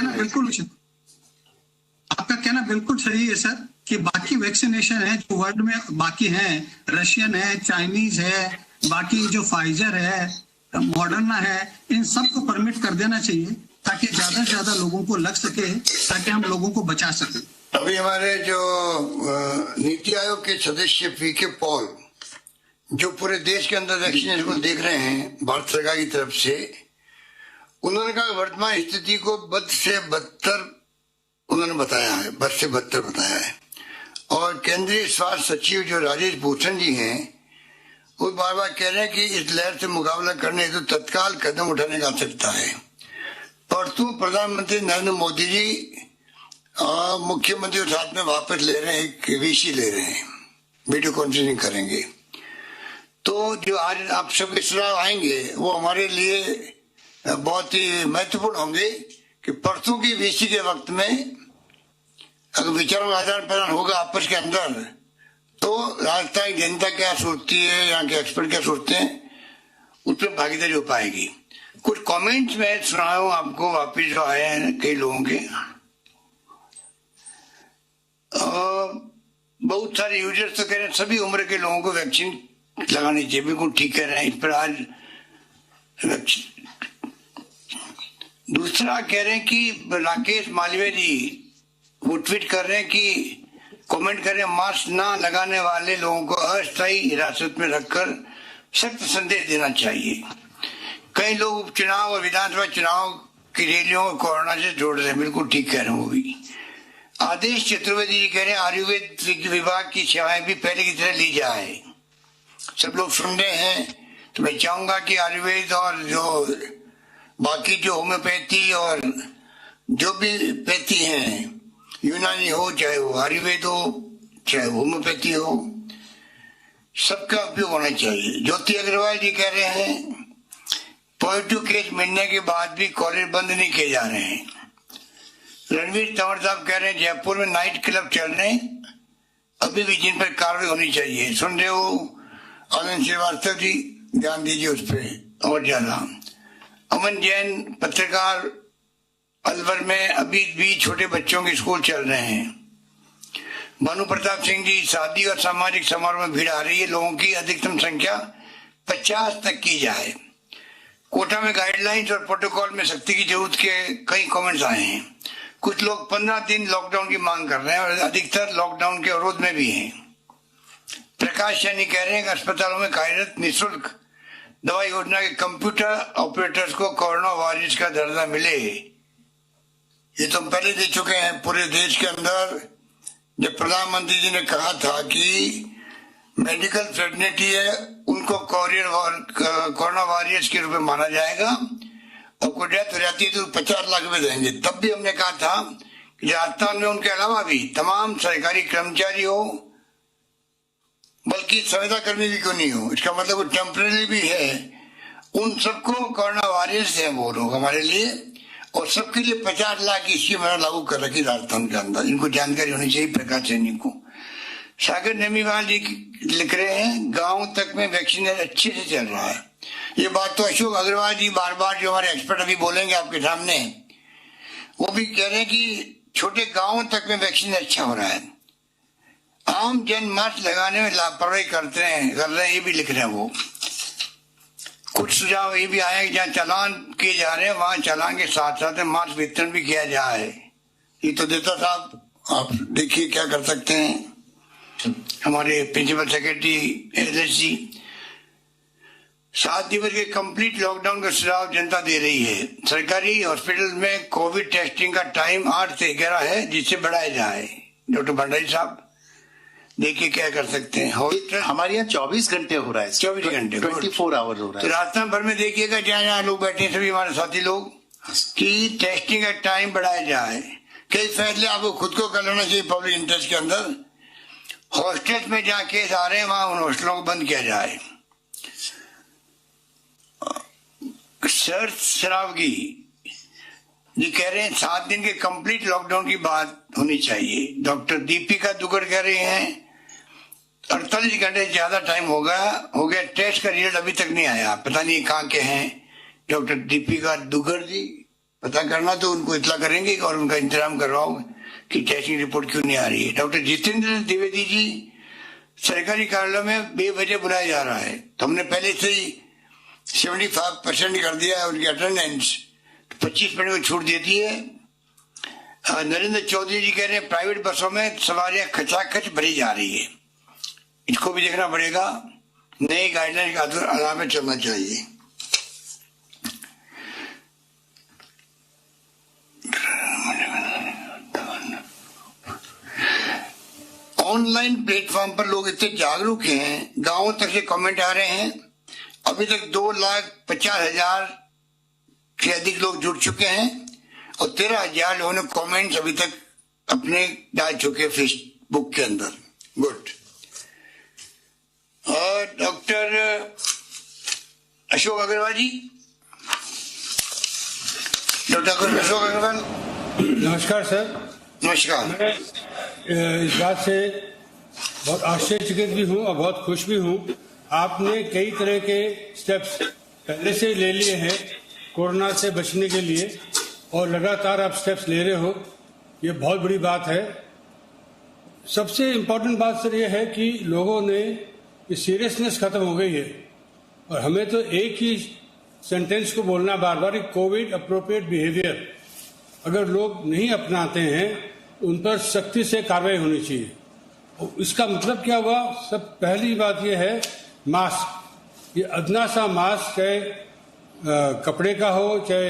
[SPEAKER 16] कहना बिल्कुल सही है सर, कि बाकी वैक्सीनेशन है जो वर्ल्ड में बाकी हैं, रशियन है, चाइनीज है, बाकी जो फाइजर है, मॉडर्ना है, इन सबको परमिट कर देना चाहिए, ताकि ज्यादा से ज्यादा लोगों को लग सके, ताकि हम लोगों को बचा सके।
[SPEAKER 2] अभी हमारे जो नीति आयोग के सदस्य पीके पॉल, जो पूरे देश के अंदर वैक्सीनेशन को देख रहे हैं भारत सरकार की तरफ से, उन्होंने कहा वर्तमान स्थिति को बद से बदतर उन्होंने बताया है, बद से बदतर बताया है। और केंद्रीय स्वास्थ्य सचिव जो राजेश भूषण जी हैं, वो बार बार कह रहे हैं कि इस लहर से मुकाबला करने हेतु तो तत्काल कदम उठाने की आवश्यकता है। परसों प्रधानमंत्री नरेंद्र मोदी जी मुख्यमंत्री के साथ में वापस ले रहे हैं, एक वीसी ले रहे हैं, वीडियो कॉन्फ्रेंसिंग करेंगे। तो जो आज आप सब इस तरह आएंगे वो हमारे लिए बहुत ही महत्वपूर्ण होंगे कि परसों की वीसी के वक्त में अगर विचारों का आदान प्रदान होगा आपस के अंदर, तो राजस्थान की जनता क्या सोचती है, यहाँ के एक्सपर्ट क्या सोचते हैं, उस पर भागीदारी हो पाएगी। कुछ कमेंट्स मैं सुना हूं आपको वापिस जो आए हैं कई लोगों के। बहुत सारे यूजर्स तो कह रहे हैं सभी उम्र के लोगों को वैक्सीन लगानी चाहिए, बिल्कुल ठीक कह रहे हैं। इस पर आज दूसरा कह रहे हैं कि राकेश मालवीय जी वो ट्वीट कर रहे हैं कि कमेंट कर रहे हैं मास्क ना लगाने वाले लोगों को अस्थायी हिरासत में रखकर सख्त संदेश देना चाहिए। कई लोग उपचुनाव और विधानसभा चुनाव की रैलियों को कोरोना से जोड़ रहे हैं, बिल्कुल ठीक कह रहे हैं वो भी। आदेश चतुर्वेदी जी कह रहे हैं आयुर्वेद विभाग की सेवाएं भी पहले की तरह ली जाए। सब लोग सुन रहे हैं तो मैं चाहूंगा कि आयुर्वेद और जो बाकी जो होम्योपैथी और जो भी पैथी हैं, यूनानी हो चाहे वो आयुर्वेद हो चाहे होम्योपैथी हो, सबका उपयोग होना चाहिए। ज्योति अग्रवाल जी कह रहे हैं पॉजिटिव केस मिलने के बाद भी कॉलेज बंद नहीं किए जा रहे हैं। रणवीर तंवर साहब कह रहे हैं जयपुर में नाइट क्लब चल रहे हैं, अभी भी जिन पर कार्रवाई होनी चाहिए। सुन रहे हो आनंद श्रीवास्तव जी, ध्यान दीजिए उस पर और ज्यादा। अमन जैन पत्रकार, अलवर में अभी भी छोटे बच्चों के स्कूल चल रहे हैं। भानु प्रताप सिंह जी, शादी और सामाजिक समारोह में भीड़ आ रही है, लोगों की अधिकतम संख्या 50 तक की जाए। कोटा में गाइडलाइंस और प्रोटोकॉल में सख्ती की जरूरत के कई कमेंट्स आए हैं। कुछ लोग 15 दिन लॉकडाउन की मांग कर रहे हैं और अधिकतर लॉकडाउन के अवरोध में भी हैं। प्रकाश सैनी कह रहे हैं कि अस्पतालों में कार्यरत निःशुल्क दवा योजना के कंप्यूटर ऑपरेटर्स को कोरोना वायरस का दर्जा मिले। ये तो हम पहले दे चुके हैं पूरे देश के अंदर। जब प्रधानमंत्री जी ने कहा था कि मेडिकल फ्रेटर्निटी है उनको कोरोना वायरस के रूप में माना जाएगा और कोई डेथ हो जाती है तो 50 लाख रुपए देंगे, तब भी हमने कहा था कि राजस्थान में उनके अलावा भी तमाम सरकारी कर्मचारी हो, बल्कि संविदा कर्मी भी क्यों नहीं हो, इसका मतलब वो टेम्परेरी भी है, उन सबको कोरोना वायरस है वो लोग हमारे लिए, और सबके लिए 50 लाख की स्कीम लागू कर रखी राजस्थान के अंदर। इनको जानकारी होनी चाहिए प्रकाश सैनी को। सागर नेमीवाल जी लिख रहे हैं गांव तक में वैक्सीनेशन अच्छे से चल रहा है। ये बात तो अशोक अग्रवाल जी बार बार जो हमारे एक्सपर्ट अभी बोलेंगे आपके सामने, वो भी कह रहे हैं कि छोटे गांव तक में वैक्सीन अच्छा हो रहा है। आम जन मास्क लगाने में लापरवाही कर रहे हैं, ये भी लिख रहे हैं वो। कुछ सुझाव ये भी आए कि जहाँ चालान किए जा रहे हैं वहां चालान के साथ साथ मास्क वितरण भी किया जाए। ये तो देता साहब आप देखिए क्या कर सकते हैं। हमारे प्रिंसिपल सेक्रेटरी एलएससी 7 दिवस के कंप्लीट लॉकडाउन का सुझाव जनता दे रही है। सरकारी हॉस्पिटल में कोविड टेस्टिंग का टाइम 8 से 11 है, जिससे बढ़ाया जाए। डॉक्टर भंडारी साहब देखिए क्या कर सकते हैं।
[SPEAKER 4] हमारे यहाँ 24 घंटे हो रहा है,
[SPEAKER 2] 24 घंटे
[SPEAKER 4] 24 आवर हो रहा है।
[SPEAKER 2] तो राजस्थान भर में देखिएगा जहाँ जहाँ लोग बैठे हैं सभी हमारे साथी लोग कि टेस्टिंग का टाइम बढ़ाया जाए। कई फैसले आपको खुद को कर लेना चाहिए पब्लिक इंटरेस्ट के अंदर। हॉस्टल्स में जहाँ केस आ रहे हैं वहां उन हॉस्टलों को बंद किया जाए। सर शरावगी जी कह रहे हैं 7 दिन के कंप्लीट लॉकडाउन की बात होनी चाहिए। डॉक्टर दीपिका दुगर कह रहे हैं 48 घंटे से ज्यादा टाइम हो गया टेस्ट का रिजल्ट अभी तक नहीं आया, पता नहीं कहाँ के हैं। डॉक्टर दीपिका दुगर जी पता करना तो उनको इतला करेंगे और उनका इंतजाम करवाओ कि टेस्टिंग रिपोर्ट क्यों नहीं आ रही है। डॉक्टर जितेंद्र द्विवेदी जी सरकारी कार्यालय में बेवजह बुलाया जा रहा है, तो हमने पहले से ही 75% कर दिया है उनकी अटेंडेंस, 25% को छूट देती है। नरेंद्र चौधरी जी कह रहे हैं प्राइवेट बसों में सवारियां खचाखच भरी जा रही है, इसको भी देखना पड़ेगा। नई गाइडलाइन के आधार पर चलना चाहिए। ऑनलाइन प्लेटफॉर्म पर लोग इतने जागरूक हैं, गांवों तक से कमेंट आ रहे हैं। अभी तक 2,50,000 से अधिक लोग जुड़ चुके हैं और 13,000 लोगों ने कमेंट्स अभी तक अपने डाल चुके फेसबुक के अंदर। गुड। और डॉक्टर अशोक अग्रवाल जी, डॉक्टर अशोक अग्रवाल
[SPEAKER 17] नमस्कार सर।
[SPEAKER 2] नमस्कार।
[SPEAKER 17] मैं इस बात से बहुत आश्चर्यचकित भी हूँ और बहुत खुश भी हूँ। आपने कई तरह के स्टेप्स पहले से ले लिए हैं कोरोना से बचने के लिए और लगातार आप स्टेप्स ले रहे हो, ये बहुत बड़ी बात है। सबसे इम्पोर्टेंट बात सर ये है कि लोगों ने ये सीरियसनेस खत्म हो गई है और हमें तो एक ही सेंटेंस को बोलना बार बार, कोविड अप्रोप्रिएट बिहेवियर। अगर लोग नहीं अपनाते हैं उन पर सख्ती से कार्रवाई होनी चाहिए। इसका मतलब क्या हुआ? सब पहली बात यह है मास्क, ये अदना सा मास्क, चाहे कपड़े का हो चाहे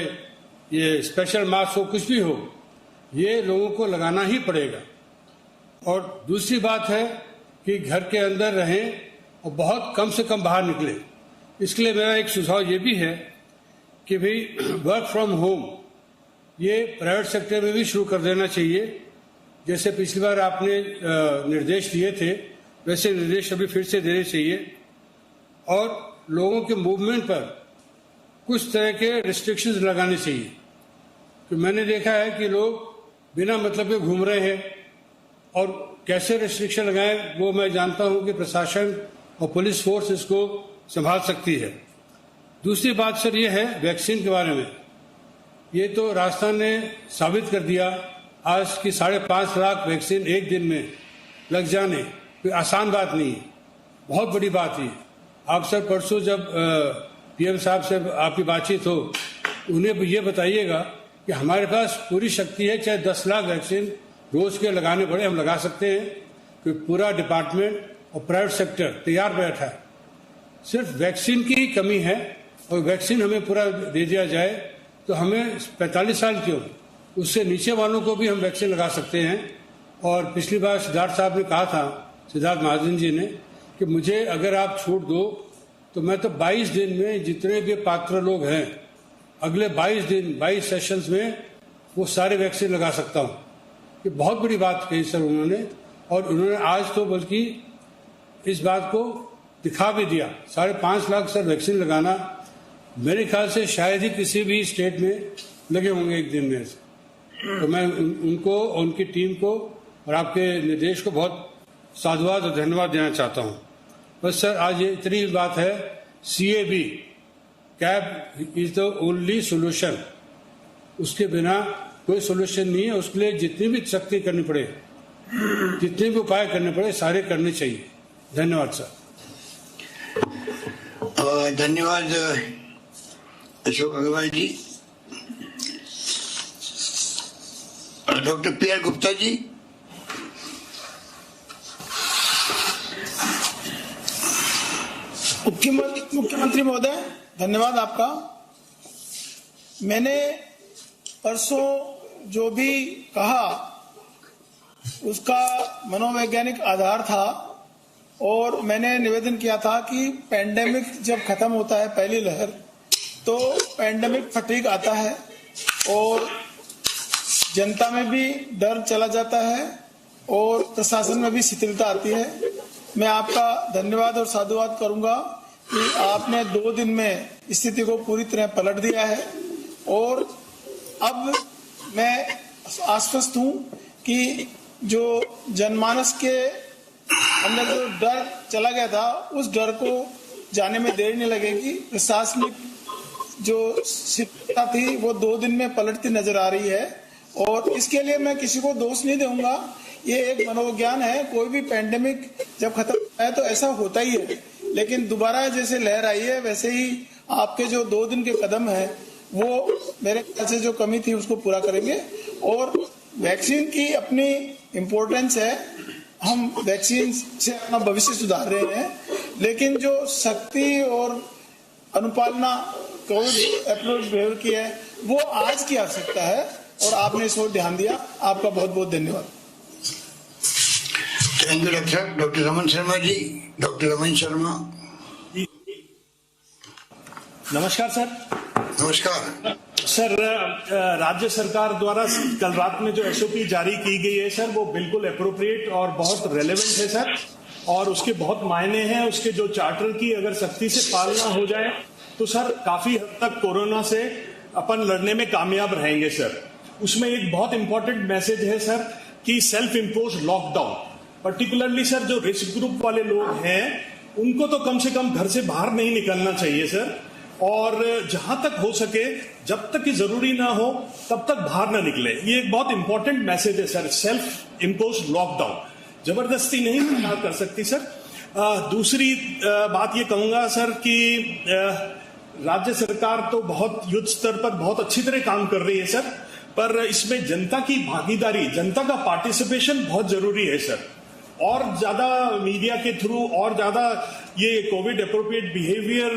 [SPEAKER 17] ये स्पेशल मास्क हो, कुछ भी हो, ये लोगों को लगाना ही पड़ेगा। और दूसरी बात है कि घर के अंदर रहें और बहुत कम से कम बाहर निकलें। इसके लिए मेरा एक सुझाव ये भी है कि भाई वर्क फ्रॉम होम ये प्राइवेट सेक्टर में भी शुरू कर देना चाहिए। जैसे पिछली बार आपने निर्देश दिए थे वैसे निर्देश अभी फिर से देने चाहिए और लोगों के मूवमेंट पर कुछ तरह के रिस्ट्रिक्शंस लगाने चाहिए। तो मैंने देखा है कि लोग बिना मतलब के घूम रहे हैं और कैसे रिस्ट्रिक्शन लगाएं वो मैं जानता हूं कि प्रशासन और पुलिस फोर्स इसको संभाल सकती है। दूसरी बात सर ये है वैक्सीन के बारे में। ये तो राजस्थान ने साबित कर दिया, आज की 5.5 लाख वैक्सीन एक दिन में लग जाने कोई आसान बात नहीं है, बहुत बड़ी बात है। आप सर परसों जब पीएम साहब से आपकी बातचीत हो, उन्हें ये बताइएगा कि हमारे पास पूरी शक्ति है, चाहे 10 लाख वैक्सीन रोज के लगाने पड़े हम लगा सकते हैं, कि पूरा डिपार्टमेंट और प्राइवेट सेक्टर तैयार बैठा है। सिर्फ वैक्सीन की ही कमी है और वैक्सीन हमें पूरा दे दिया जाए तो हमें 45 साल क्यों, उससे नीचे वालों को भी हम वैक्सीन लगा सकते हैं। और पिछली बार सिद्धार्थ साहब ने कहा था, सिद्धार्थ महाजन जी ने, कि मुझे अगर आप छूट दो तो मैं तो 22 दिन में जितने भी पात्र लोग हैं अगले 22 दिन 22 सेशंस में वो सारे वैक्सीन लगा सकता हूँ। ये बहुत बड़ी बात कही सर उन्होंने, और उन्होंने आज तो बल्कि इस बात को दिखा भी दिया। 5.5 लाख सर वैक्सीन लगाना मेरे ख्याल से शायद ही किसी भी स्टेट में लगे होंगे एक दिन में। तो मैं उनको, उनकी टीम को और आपके निर्देश को बहुत साधुवाद और धन्यवाद देना चाहता हूँ। बस सर आज ये इतनी बात है, CAB cab is the only solution, उसके बिना कोई सोल्यूशन नहीं है। उसके लिए जितनी भी सख्ती करनी पड़े, जितने भी उपाय करने पड़े, सारे करने चाहिए। धन्यवाद सर।
[SPEAKER 2] धन्यवाद अशोक अग्रवाल जी। Doctor PR Gupta ji.
[SPEAKER 18] मुख्यमंत्री महोदय, धन्यवाद आपका। मैंने परसों जो भी कहा उसका मनोवैज्ञानिक आधार था और मैंने निवेदन किया था कि पैंडेमिक जब खत्म होता है पहली लहर, तो पैंडेमिक फटीग आता है और जनता में भी डर चला जाता है और प्रशासन में भी शिथिलता आती है। मैं आपका धन्यवाद और साधुवाद करूंगा कि आपने 2 दिन में स्थिति को पूरी तरह पलट दिया है और अब मैं आश्वस्त हूं कि जो जनमानस के अंदर जो डर चला गया था उस डर को जाने में देर नहीं लगेगी। प्रशासनिक जो शिथिलता थी वो 2 दिन में पलटती नजर आ रही है और इसके लिए मैं किसी को दोष नहीं दूंगा। ये एक मनोविज्ञान है, कोई भी पैंडेमिक जब खत्म होता है तो ऐसा होता ही है, लेकिन दोबारा जैसे लहर आई है वैसे ही आपके जो 2 दिन के कदम है वो मेरे ख्याल से जो कमी थी उसको पूरा करेंगे। और वैक्सीन की अपनी इम्पोर्टेंस है, हम वैक्सीन से अपना भविष्य सुधार रहे हैं, लेकिन जो सख्ती और अनुपालना कोविड अप्रोच बिहेवियर की है वो आज की आवश्यकता है और आपने इस ओर ध्यान दिया। आपका बहुत बहुत धन्यवाद।
[SPEAKER 2] Thank you doctor Raman Sharma ji. Doctor Raman Sharma.
[SPEAKER 19] नमस्कार सर।
[SPEAKER 2] नमस्कार
[SPEAKER 19] सर। राज्य सरकार द्वारा कल रात में जो SOP जारी की गई है सर, वो बिल्कुल अप्रोप्रिएट और बहुत रेलेवेंट है सर, और उसके बहुत मायने हैं। उसके जो चार्टर की अगर सख्ती से पालना हो जाए तो सर काफी हद तक कोरोना से अपन लड़ने में कामयाब रहेंगे सर। उसमें एक बहुत इंपॉर्टेंट मैसेज है सर कि self impose lockdown, particularly sir जो रिस्क ग्रुप वाले लोग हैं उनको तो कम से कम घर से बाहर नहीं निकलना चाहिए सर। और जहां तक हो सके, जब तक कि जरूरी ना हो तब तक बाहर ना निकले। ये एक बहुत इंपॉर्टेंट मैसेज है सर। सेल्फ इम्पोज लॉकडाउन जबरदस्ती नहीं सरकार कर सकती सर। दूसरी बात ये कहूंगा सर कि राज्य सरकार तो बहुत युद्ध स्तर पर बहुत अच्छी तरह काम कर रही है सर, पर इसमें जनता की भागीदारी, जनता का पार्टिसिपेशन बहुत जरूरी है सर। और ज्यादा मीडिया के थ्रू और ज्यादा ये कोविड एप्रोप्रिएट बिहेवियर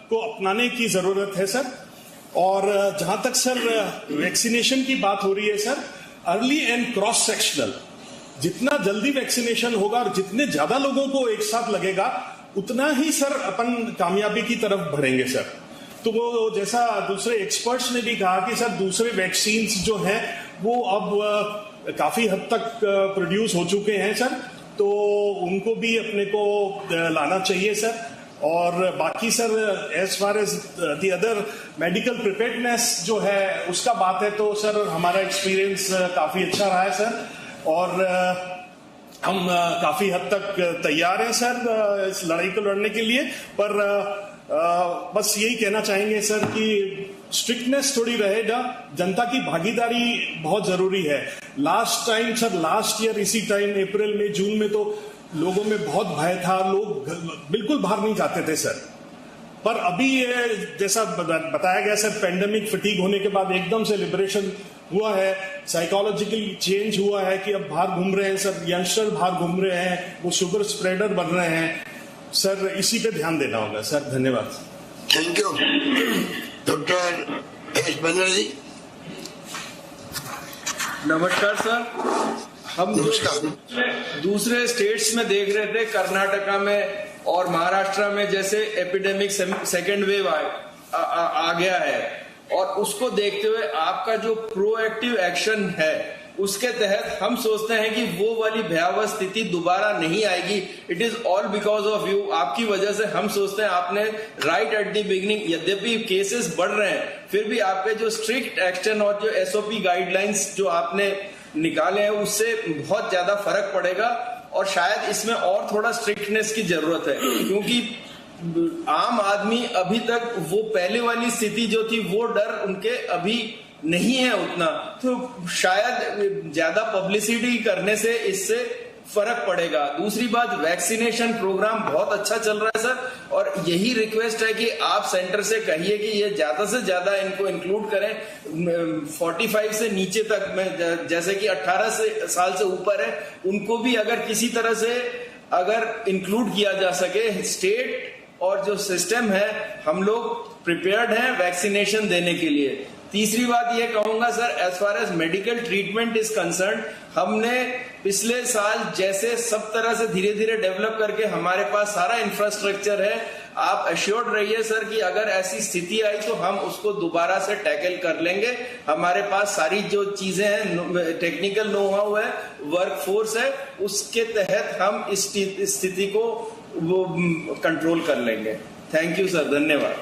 [SPEAKER 19] को अपनाने की जरूरत है सर। और जहां तक सर वैक्सीनेशन की बात हो रही है sir, early and cross sectional, जितना जल्दी वैक्सीनेशन होगा और जितने ज्यादा लोगों को एक साथ लगेगा उतना ही सर अपन कामयाबी की तरफ बढ़ेंगे सर। तो वो जैसा दूसरे एक्सपर्ट्स ने भी कहा कि सर दूसरे वैक्सीन्स जो हैं वो अब काफी हद तक प्रोड्यूस हो चुके हैं सर, तो उनको भी अपने को लाना चाहिए सर। और बाकी sir as far as the other medical preparedness जो है उसका बात है तो सर हमारा एक्सपीरियंस काफी अच्छा रहा है सर, और हम काफी हद तक तैयार हैं सर इस लड़ाई को लड़ने के लिए। पर बस यही कहना चाहेंगे सर कि स्ट्रिक्टनेस थोड़ी रहेगा, जनता की भागीदारी बहुत जरूरी है। लास्ट ईयर इसी टाइम अप्रैल में जून में तो लोगों में बहुत भय था, लोग बिल्कुल बाहर नहीं जाते थे सर। पर अभी जैसा बताया गया सर, पेंडेमिक फटीग होने के बाद एकदम से लिबरेशन हुआ है, साइकोलॉजिकल चेंज हुआ है कि अब बाहर घूम रहे हैं सर, यंगस्टर बाहर घूम रहे हैं, वो शुगर स्प्रेडर बन रहे हैं सर। इसी पे ध्यान देना होगा सर। धन्यवाद।
[SPEAKER 2] Thank you. Doctor S Banerjee.
[SPEAKER 20] नमस्कार सर। हम दूसरे स्टेट्स में देख रहे थे, कर्नाटका में और महाराष्ट्र में जैसे एपिडेमिक सेकेंड वेव आ गया है, और उसको देखते हुए आपका जो प्रोएक्टिव एक्शन है उसके तहत हम सोचते हैं कि वो वाली भयावह स्थिति दोबारा नहीं आएगी। It is all because of you. आपकी वजह से हम सोचते हैं आपने राइट एट द बिगिनिंग, यद्यपि केसेस बढ़ रहे हैं फिर भी आपके जो स्ट्रिक्ट एक्शन और जो एसओपी गाइडलाइंस जो आपने निकाले हैं उससे बहुत ज्यादा फर्क पड़ेगा। और शायद इसमें और थोड़ा स्ट्रिक्टनेस की जरूरत है, क्योंकि आम आदमी अभी तक वो पहले वाली स्थिति जो थी वो डर उनके अभी नहीं है उतना, तो शायद ज्यादा पब्लिसिटी करने से इससे फर्क पड़ेगा। दूसरी बात, वैक्सीनेशन प्रोग्राम बहुत अच्छा चल रहा है सर, और यही रिक्वेस्ट है कि आप सेंटर से कहिए कि ये ज्यादा से ज्यादा इनको इंक्लूड करें 45 से नीचे तक में, जैसे कि 18 साल से ऊपर है उनको भी अगर किसी तरह से अगर इंक्लूड किया जा सके। स्टेट और जो सिस्टम है हम लोग प्रिपेयर्ड हैं वैक्सीनेशन देने के लिए। तीसरी बात ये कहूंगा sir, as far as medical treatment is concern, हमने पिछले साल जैसे सब तरह से धीरे धीरे डेवलप करके हमारे पास सारा इंफ्रास्ट्रक्चर है। आप एश्योर्ड रहिए सर कि अगर ऐसी स्थिति आई तो हम उसको दोबारा से टैकल कर लेंगे। हमारे पास सारी जो चीजें हैं, टेक्निकल नो हाउ है, वर्क फोर्स है, उसके तहत हम इस स्थिति को वो कंट्रोल कर लेंगे। Thank you sir. धन्यवाद।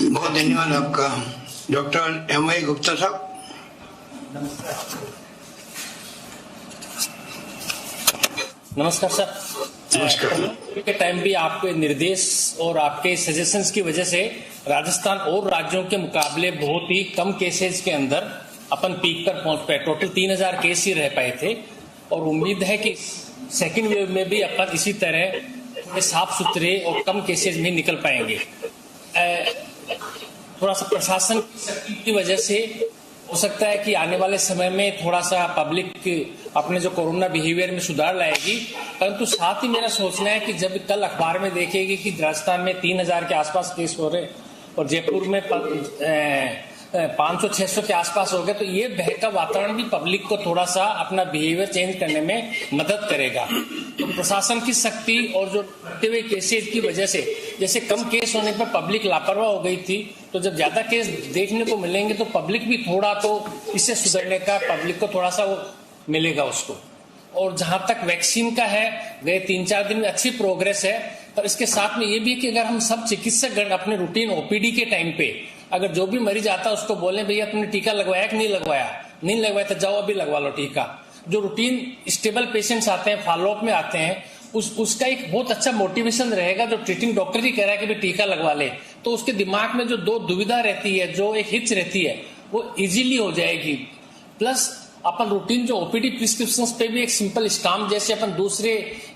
[SPEAKER 2] बहुत धन्यवाद आपका। डॉक्टर एम.वाई. गुप्ता साहब।
[SPEAKER 21] नमस्कार सर।
[SPEAKER 2] नमस्कार।
[SPEAKER 21] के टाइम भी आपके निर्देश और आपके सजेशंस की वजह से राजस्थान और राज्यों के मुकाबले बहुत ही कम केसेस के अंदर अपन पीक पर पहुंच पाए। टोटल 3000 केस ही रह पाए थे, और उम्मीद है कि सेकेंड वेव में भी अपन इसी तरह साफ सुथरे और कम केसेस में निकल पाएंगे। थोड़ा सा प्रशासन की वजह से हो सकता है कि आने वाले समय में थोड़ा सा पब्लिक अपने जो कोरोना बिहेवियर में सुधार लाएगी, परंतु साथ ही मेरा सोचना है कि जब कल अखबार में देखेगी कि राजस्थान में 3000 के आसपास केस हो रहे और जयपुर में 500-600 के आसपास हो गए, तो ये भय का वातावरण भी पब्लिक को थोड़ा सा अपना बिहेवियर चेंज करने में मदद करेगा। तो प्रशासन की सख्ती और जो बढ़ते हुए केसेज की वजह से, जैसे कम केस होने पर पब्लिक लापरवाह हो गई थी, तो जब ज्यादा केस देखने को मिलेंगे तो पब्लिक भी थोड़ा तो इससे सुधरने का पब्लिक को थोड़ा सा वो मिलेगा उसको। और जहां तक वैक्सीन का है, गए 3-4 दिन में अच्छी प्रोग्रेस है, पर इसके साथ में ये भी है कि अगर हम सब चिकित्सकगण अपने रूटीन ओपीडी के टाइम पे अगर जो भी मरीज आता है उसको बोले भैया तुमने टीका लगवाया कि नहीं लगवाया, नहीं लगवाया तो जाओ अभी लगवा लो टीका। जो रूटीन स्टेबल पेशेंट्स आते हैं, फॉलोअप में आते हैं, उसका एक बहुत अच्छा मोटिवेशन रहेगा। जो ट्रीटिंग डॉक्टर ही कह रहा है कि भाई टीका लगवा ले, तो उसके दिमाग में जो दो दुविधा रहती है, जो एक हिच रहती है, वो इजीली हो जाएगी। प्लस अपन रूटीन जो ओपीडी प्रिस्क्रिप्शंस पे भी एक सिंपल स्टाम्प जैसे अपन दूसरे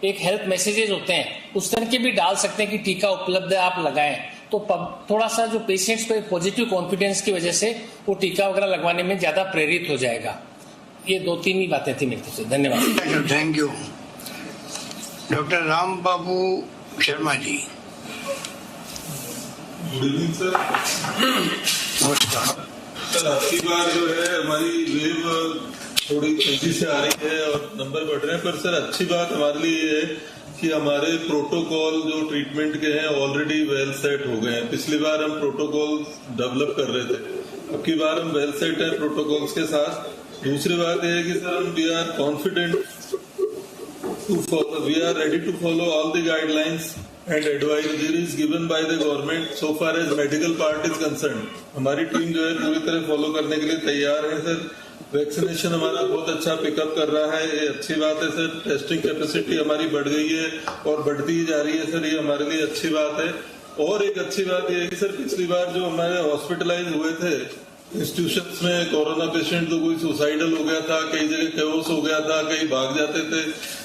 [SPEAKER 21] एक हेल्थ मैसेजेस होते हैं उस तरह के भी डाल सकते हैं कि टीका उपलब्ध है, आप लगाएं। तो थोड़ा सा जो पेशेंट्स को पॉजिटिव कॉन्फिडेंस की वजह से वो टीका वगैरह लगवाने में ज्यादा प्रेरित हो जाएगा। ये 2-3 ही बातें थी मेरी तरफ से। धन्यवाद।
[SPEAKER 2] Thank you. Doctor Ram Babu Sharma ji.
[SPEAKER 5] Good evening sir.
[SPEAKER 2] नमस्कार
[SPEAKER 5] सर। आपकी बार जो है हमारी वेव थोड़ी तेजी से आ रही है और नंबर बढ़ रहे हैं, पर सर अच्छी बात हमारे लिए ये है कि हमारे प्रोटोकॉल जो ट्रीटमेंट के हैं ऑलरेडी वेल सेट हो गए हैं। पिछली बार हम प्रोटोकॉल डेवलप कर रहे थे, अब की बार हम वेल सेट है प्रोटोकॉल्स के साथ। दूसरी बात यह है कि सर हम we are confident to follow, we are ready to follow all the guidelines and advisories given by the government so far as medical part is concerned. हमारी टीम जो है पूरी तरह फॉलो करने के लिए तैयार है सर। वैक्सीनेशन हमारा बहुत अच्छा पिकअप कर रहा है, ये अच्छी बात है सर। टेस्टिंग कैपेसिटी हमारी बढ़ गई है और बढ़ती ही जा रही है सर, ये हमारे लिए अच्छी बात है। और एक अच्छी बात यह है कि सर पिछली बार जो हमारे हॉस्पिटलाइज हुए थे इंस्टीट्यूशंस में कोरोना पेशेंट, तो कोई सुसाइडल हो गया था, कई जगह केओस हो गया था, कई भाग जाते थे,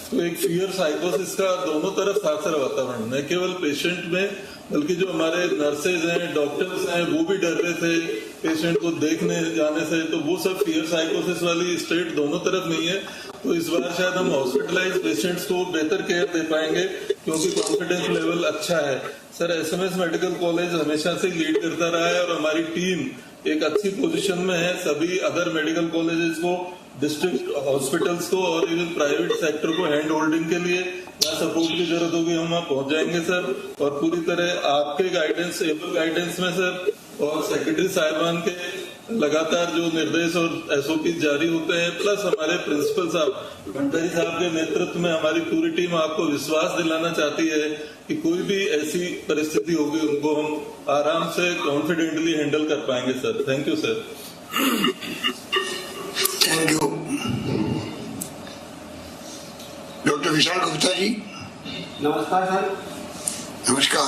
[SPEAKER 5] तो एक फियर साइकोसिस का दोनों तरफ था सर वातावरण, न केवल पेशेंट में बल्कि जो हमारे नर्सेज हैं, डॉक्टर्स हैं, वो भी डर रहे थे पेशेंट को देखने जाने से। तो वो सब फियर साइकोसिस वाली स्टेट दोनों तरफ नहीं है। तो इस बार शायद हम हॉस्पिटलाइज पेशेंट्स को बेहतर केयर दे पाएंगे क्योंकि कॉन्फिडेंस लेवल अच्छा है सर। एसएमएस मेडिकल कॉलेज हमेशा से लीड करता रहा है और हमारी टीम एक अच्छी पोजीशन में है। सभी अदर मेडिकल कॉलेजेस को, डिस्ट्रिक्ट हॉस्पिटल्स को और इवन प्राइवेट सेक्टर को हैंड होल्डिंग के लिए जहाँ सपोर्ट की जरूरत होगी हम वहाँ पहुंच जाएंगे सर। और पूरी तरह आपके गाइडेंस, एबल गाइडेंस में सर, और सेक्रेटरी साहिबान के लगातार जो निर्देश और एसओपी जारी होते हैं, प्लस हमारे प्रिंसिपल साहब भंडारी साहब के नेतृत्व में हमारी पूरी टीम आपको विश्वास दिलाना चाहती है कि कोई भी ऐसी परिस्थिति होगी उनको हम आराम से कॉन्फिडेंटली हैंडल कर पाएंगे sir. Thank you sir.
[SPEAKER 2] Thank you. Doctor Vishal Gupta ji.
[SPEAKER 3] नमस्कार सर।
[SPEAKER 2] नमस्कार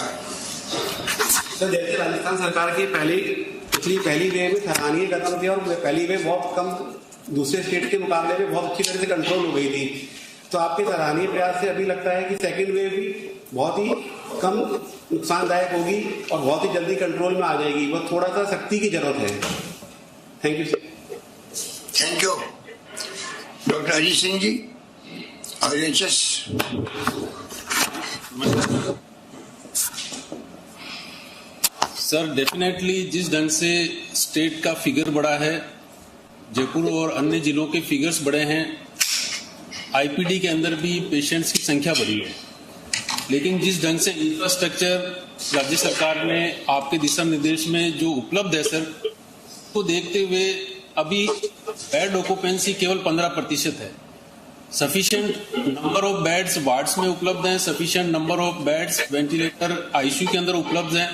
[SPEAKER 3] सर। जैसे राजस्थान सरकार की पहली वेव में सराहनीय कदम थे और पहली वेव बहुत कम दूसरे स्टेट के मुकाबले में बहुत अच्छी तरह से कंट्रोल हो गई थी, तो आपके सराहनीय प्रयास से अभी लगता है कि सेकेंड वेव भी बहुत ही कम नुकसानदायक होगी और बहुत ही जल्दी कंट्रोल में आ जाएगी। वो थोड़ा सा सख्ती की जरूरत है। Thank you sir.
[SPEAKER 2] Thank you. Doctor Ajit Singh ji, RHS।
[SPEAKER 22] Sir definitely जिस ढंग से स्टेट का फिगर बढ़ा है, जयपुर और अन्य जिलों के फिगर्स बढ़े हैं, आईपीडी के अंदर भी पेशेंट्स की संख्या बढ़ी है, लेकिन जिस ढंग से इंफ्रास्ट्रक्चर राज्य सरकार ने आपके दिशा निर्देश में जो उपलब्ध है सर, को देखते हुए अभी बेड ऑक्यूपेंसी केवल 15% है। Sufficient number of beds wards में उपलब्ध हैं, sufficient number of beds ventilator ICU के अंदर उपलब्ध हैं।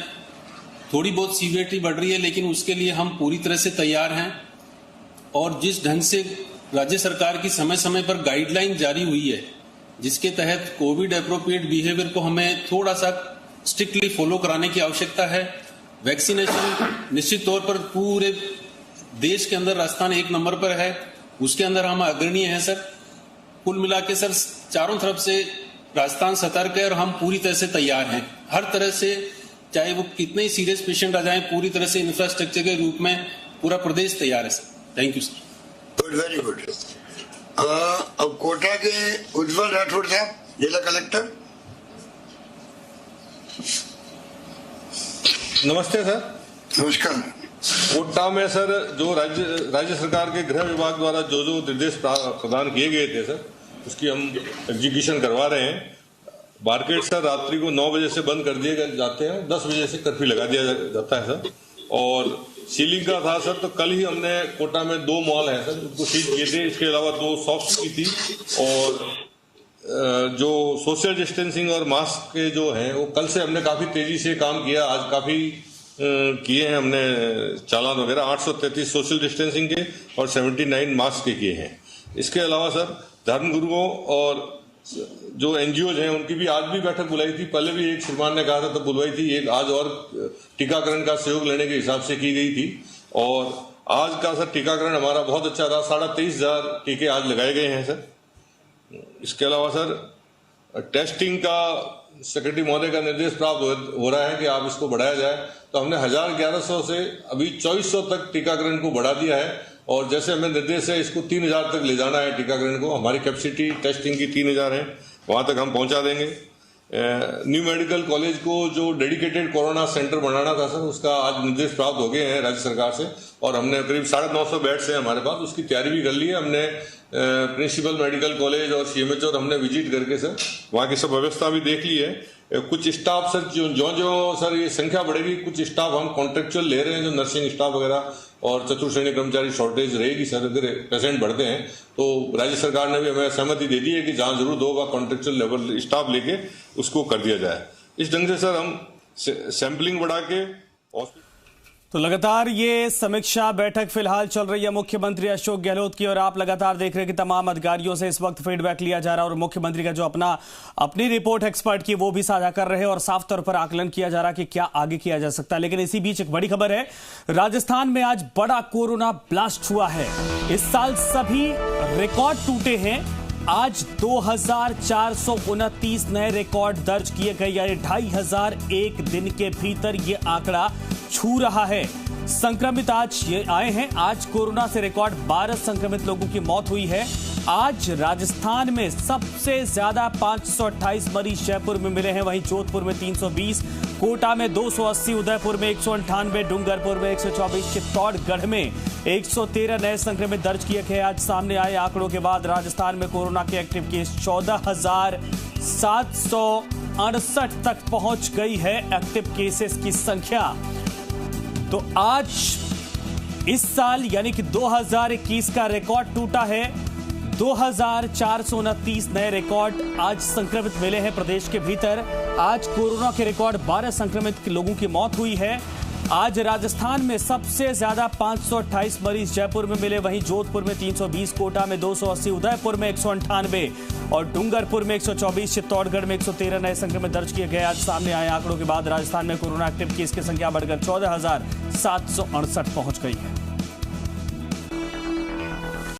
[SPEAKER 22] थोड़ी बहुत सीवियरिटी बढ़ रही है लेकिन उसके लिए हम पूरी तरह से तैयार हैं। और जिस ढंग से राज्य सरकार की समय समय पर गाइडलाइन जारी हुई है, जिसके तहत कोविड एप्रोप्रिएट बिहेवियर को हमें थोड़ा सा स्ट्रिक्टली फॉलो कराने की आवश्यकता है। वैक्सीनेशन निश्चित तौर पर पूरे देश के अंदर राजस्थान 1 नंबर पर है, उसके अंदर हम अग्रणीय हैं सर। कुल मिला के सर चारों तरफ से राजस्थान सतर्क है और हम पूरी तरह से तैयार हैं। हर तरह से, चाहे वो कितने ही सीरियस पेशेंट आ जाएं, पूरी तरह से इंफ्रास्ट्रक्चर के रूप में पूरा प्रदेश तैयार है sir. Thank you sir.
[SPEAKER 2] Good, very good. अब कोटा के उज्जवल राठौड़ साहब, जिला कलेक्टर।
[SPEAKER 23] नमस्ते सर।
[SPEAKER 2] नमस्कार।
[SPEAKER 23] कोटा में सर जो राज्य सरकार के गृह विभाग द्वारा जो जो निर्देश प्रदान किए गए थे सर, उसकी हम एग्जीक्यूशन करवा रहे हैं। मार्केट सर रात्रि को 9 बजे से बंद कर दिए जाते हैं, 10 बजे से कर्फ्यू लगा दिया जाता है सर। और सीलिंग का था सर, तो कल ही हमने कोटा में 2 मॉल हैं सर, उनको सील किए थे। इसके अलावा 2 शॉप्स की थी। और जो सोशल डिस्टेंसिंग और मास्क के जो हैं वो कल से हमने काफी तेजी से काम किया। आज काफी किए हैं हमने चालान वगैरह, 833 सोशल डिस्टेंसिंग के और 79 मास्क के किए हैं। इसके अलावा सर धर्मगुरुओं और जो एनजीओज हैं उनकी भी आज भी बैठक बुलाई थी। पहले भी एक श्रीमान ने कहा था तब बुलवाई थी, एक आज और टीकाकरण का सहयोग लेने के हिसाब से की गई थी। और आज का सर टीकाकरण हमारा बहुत अच्छा रहा, 23,500 टीके आज लगाए गए हैं सर। इसके अलावा सर टेस्टिंग का सेक्रेटरी महोदय का निर्देश प्राप्त हो रहा है कि आप इसको बढ़ाया जाए, तो हमने 1100 से अभी 2400 तक टीकाकरण को बढ़ा दिया है। और जैसे हमें निर्देश है इसको 3000 तक ले जाना है टीकाकरण को। हमारी कैपेसिटी टेस्टिंग की 3000 है, वहां तक हम पहुंचा देंगे। न्यू मेडिकल कॉलेज को जो डेडिकेटेड कोरोना सेंटर बनाना था सर, उसका आज निर्देश प्राप्त हो गए हैं राज्य सरकार से, और हमने करीब 950 बेड्स हैं हमारे पास, उसकी तैयारी भी कर ली है हमने। प्रिंसिपल मेडिकल कॉलेज और सीएमएचओ और हमने विजिट करके सर वहाँ की सब व्यवस्था भी देख ली है। कुछ स्टाफ सर जो सर ये संख्या बढ़ेगी, कुछ स्टाफ हम कॉन्ट्रेक्चुअल ले रहे हैं, जो नर्सिंग स्टाफ वगैरह और चतुर्श्रेणी कर्मचारी शॉर्टेज रहेगी सर। अगर पेशेंट बढ़ते हैं तो राज्य सरकार ने भी हमें सहमति दे दी है कि जहां जरूरत होगा कॉन्ट्रेक्चुअल लेवल स्टाफ लेके उसको कर दिया जाए। इस ढंग से सर हम सैंपलिंग बढ़ा के
[SPEAKER 1] तो लगातार ये समीक्षा बैठक फिलहाल चल रही है मुख्यमंत्री अशोक गहलोत की, और आप लगातार देख रहे हैं कि तमाम अधिकारियों से इस वक्त फीडबैक लिया जा रहा है और मुख्यमंत्री का जो अपनी रिपोर्ट एक्सपर्ट की वो भी साझा कर रहे हैं और साफ तौर पर आकलन किया जा रहा है कि क्या आगे किया जा सकता है। लेकिन इसी बीच एक बड़ी खबर है, राजस्थान में आज बड़ा कोरोना ब्लास्ट हुआ है। इस साल सभी रिकॉर्ड टूटे हैं। आज 2429 नए रिकॉर्ड दर्ज किए गए, यानी 2500 एक दिन के भीतर ये आंकड़ा छू रहा है। संक्रमित आज ये आए हैं, आज कोरोना से रिकॉर्ड 12 संक्रमित लोगों की मौत हुई है। आज राजस्थान में सबसे ज्यादा 528 मरीज जयपुर में मिले हैं, वहीं जोधपुर में 320, कोटा में 280, उदयपुर में 198, डूंगरपुर में 124, चित्तौड़गढ़ में 113 नए संक्रमित दर्ज किए गए। आज सामने आए आंकड़ों के बाद राजस्थान में कोरोना के एक्टिव केस 14,768 तक पहुंच गई है एक्टिव केसेस की संख्या। तो आज इस साल यानी कि 2021 का रिकॉर्ड टूटा है। 2429 नए रिकॉर्ड आज संक्रमित मिले हैं प्रदेश के भीतर। आज कोरोना के रिकॉर्ड 12 संक्रमित लोगों की मौत हुई है। आज राजस्थान में सबसे ज्यादा 528 मरीज जयपुर में मिले, वहीं जोधपुर में 320, कोटा में 280, उदयपुर में 198 और डूंगरपुर में 124, चित्तौड़गढ़ में 113 नए संक्रमित दर्ज किए गए। आज सामने आए आंकड़ों के बाद राजस्थान में कोरोना एक्टिव केस की संख्या बढ़कर 14,768 पहुंच गई है।